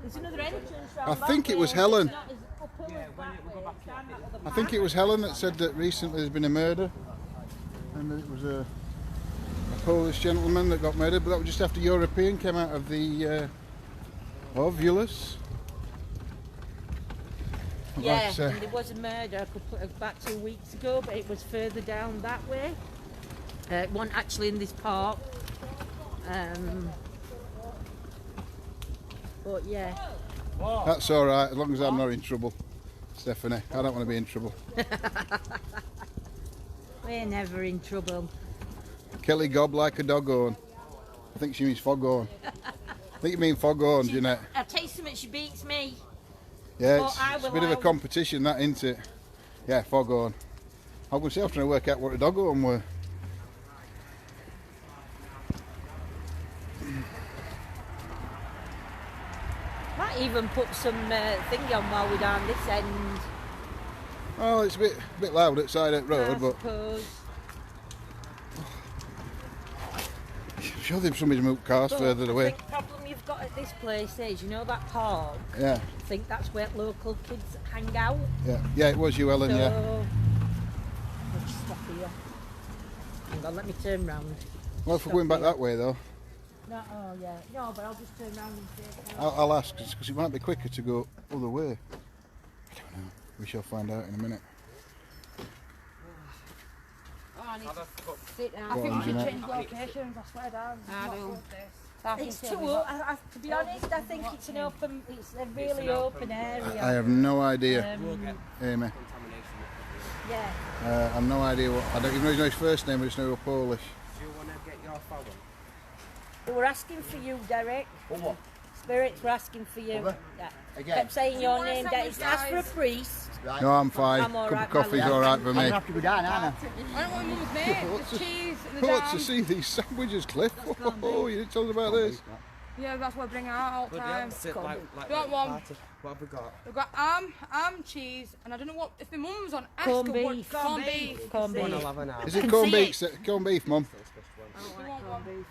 there's another entrance round. I think it was Helen. I think it was Helen that said that recently there's been a murder, and it was a Polish gentleman that got murdered, but that was just after European came out of the ovulus. Yeah, and there was a murder about 2 weeks ago, but it was further down that way. It wasn't actually in this park. But yeah. That's alright, as long as I'm not in trouble, Stephanie. I don't want to be in trouble. We're never in trouble. Kelly gob like a doggone. I think she means foghorn. I think you mean foghorn, Jeanette. I'll tell you something, she beats me. Yeah, it's a bit of a competition, that, isn't it? Yeah, foghorn. I was trying to work out what a doggone were. Might even put some thingy on while we're down this end. Oh, it's a bit loud outside that road, I but suppose. I'm sure there's somebody's moved cars further away. I think the problem you've got at this place is, you know that park? Yeah. I think that's where local kids hang out. Yeah, it was you, Ellen, yeah. I'll just stop here. Hang on, let me turn round. Well, if we're going back that way, though. No, oh yeah. No, but I'll just turn round and say I'll ask, because it might be quicker to go other way. I don't know. We shall find out in a minute. Oh, I need to sit down. I think we should change locations, I swear down. I do. it's too open. To be honest, I think it's a really open area. I have no idea, Amy. Yeah. I have no idea what. I don't even know his first name, but it's no Polish. Do you want to get your phone? They were asking for you, Derek. What? Spirits were asking for you. What? Yeah. Again? Kept saying your name. It's asked for a priest. Right. No, I'm fine. I'm all Cup right, of coffee's my love. all right for I'm me. gonna have to go down, aren't I don't want mum's mate. What's The the- cheese and I the want to jam. see these sandwiches, Cliff. Oh, you didn't tell us about this. Yeah, that's what I bring out all the time. Sit like Don't want- party. What have we got? We've got ham, cheese, and I don't know what, if my mum's on, ask Corned her what beef. corned beef. Corned One beef. 11 now. Is it can corned see beef? Corned beef, Mum. We want one.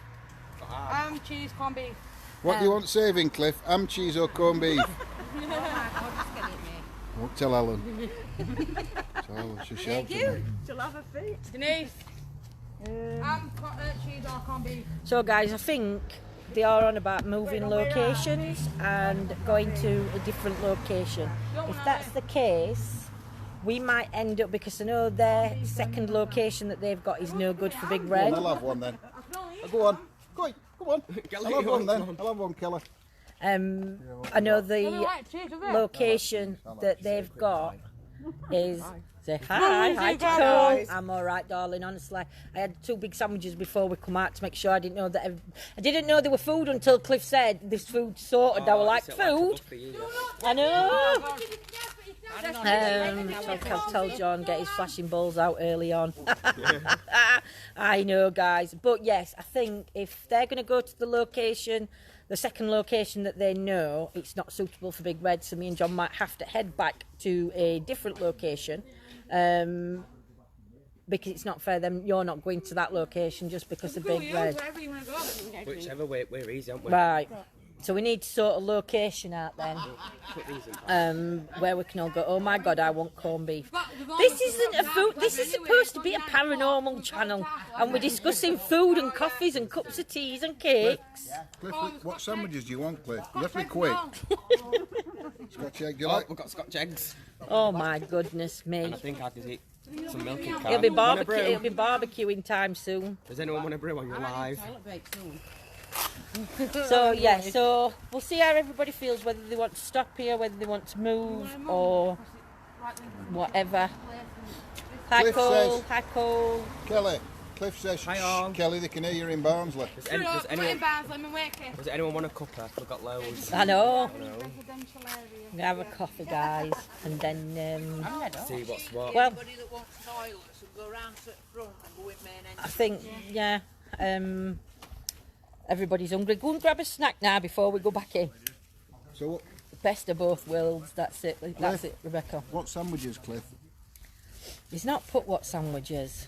Ham, cheese, corned beef. What do you want saving, Cliff? Ham, cheese, or corned beef? Won't tell Ellen. Tell Ellen, she'll shout at me. She'll have a fit. Denise, ham, cheese or corned beef. So, guys, I think they are on about moving locations and going to a different location. If that's the case, we might end up, because I know their second location that they've got is no good for Big Red. I'll have one then. Go on. Go on. Come on. I'll have one then. I'll have one, Keller. I know the location that they've got is. Say hi to Tom. I'm all right, darling. Honestly, I had 2 big sandwiches before we come out to make sure I didn't know that. I didn't know they were food until Cliff said this food's sorted. I was like, food. I know. I'll tell John get his flashing balls out early on. I know, guys, but yes, I think if they're going to go to the location, the second location that they know it's not suitable for Big Red, so me and John might have to head back to a different location, because it's not fair. Then you're not going to that location just because of Big Red. Whichever way, we're easy, aren't we? Right. So we need to sort a location out then, where we can all go, oh my God, I want corned beef. This isn't a food, this is supposed to be a paranormal channel, and we're discussing food and coffees and cups of teas and cakes. Cliff, what sandwiches do you want, Cliff? You have to be quick. Scotch egg, do you like? We've got Scotch eggs. Oh my goodness me. And I think I could eat some milk in It'll be barbecuing time soon. Does anyone want a brew on your live? So yeah, so we'll see how everybody feels, whether they want to stop here, whether they want to move or whatever. Hi Cliff Cole, says- hi Cole. Kelly, Cliff says, Hi, all. Kelly, they can hear you in Barnsley. Does anyone want a cuppa? We've got loads. I know. We have a coffee, guys, and then See what's what. well, I think yeah, everybody's hungry. Go and grab a snack now before we go back in. So Best of both worlds. That's it. That's it, Rebecca. what sandwiches, Cliff? He's not put what sandwiches.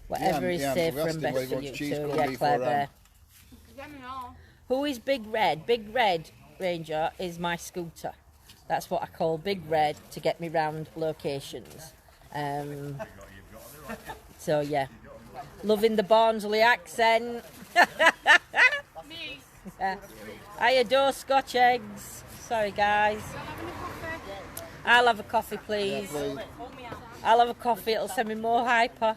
Whatever is Yeah, safe we and asked him whether best he for wants you cheese, two. corned Yeah, beef or Claire ham. Bear. Who is Big Red? Big Red Ranger is my scooter. That's what I call Big Red to get me round locations. So yeah, loving the Barnsley accent. Yeah. I adore Scotch eggs. Sorry guys. I'll have a coffee please. Yeah, please. I'll have a coffee, it'll send me more hyper.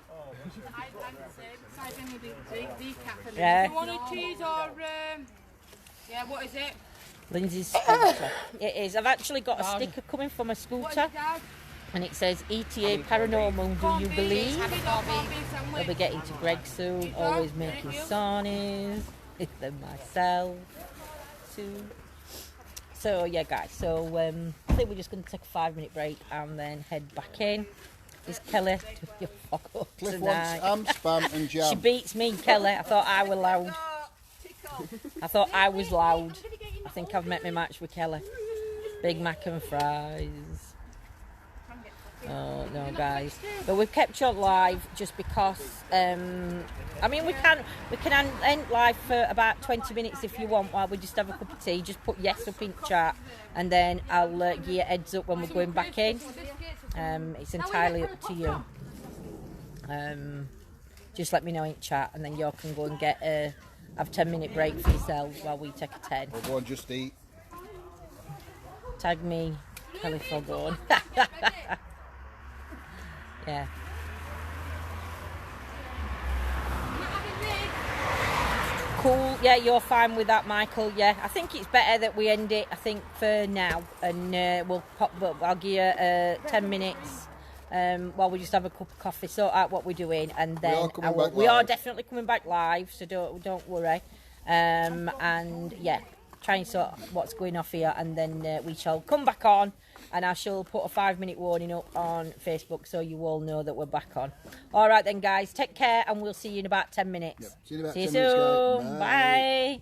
Yeah. You want a cheese or yeah, what is it? Lindsay's scooter. It is. I've actually got a sticker coming for my scooter. And it says ETA Paranormal, do you believe? I'll be getting to Greg soon, always making sarnies. It's them myself too. So yeah guys, so I think we're just going to take a 5-minute break and then head back in. Is Kelly do your fuck up Cliff tonight? wants spam and jam. She beats me, Kelly. I thought I was loud. I thought I was loud. I think I've met my match with Kelly. Big Mac and fries. Oh no guys, but we've kept you on live just because I mean we can end live for about 20 minutes if you want while we just have a cup of tea. Just put yes up in chat and then I'll give you a heads up when we're going back in. It's entirely up to you. Just let me know in chat and then you can go and get have a 10-minute break for yourselves while we take a 10. We'll go and just eat. Tag me Kelly Foghorn. Yeah. Cool. Yeah, you're fine with that, Michael. Yeah, I think it's better that we end it. I think for now, and we'll pop. I'll give you 10 minutes while we just have a cup of coffee, sort out what we're doing, and then we are definitely coming back live. So don't worry. And yeah, try and sort what's going off here, and then we shall come back on. And I shall put a 5-minute warning up on Facebook so you all know that we're back on. All right then, guys. Take care, and we'll see you in about 10 minutes. Yep. See you in about see 10 you minutes, soon. guys. Bye.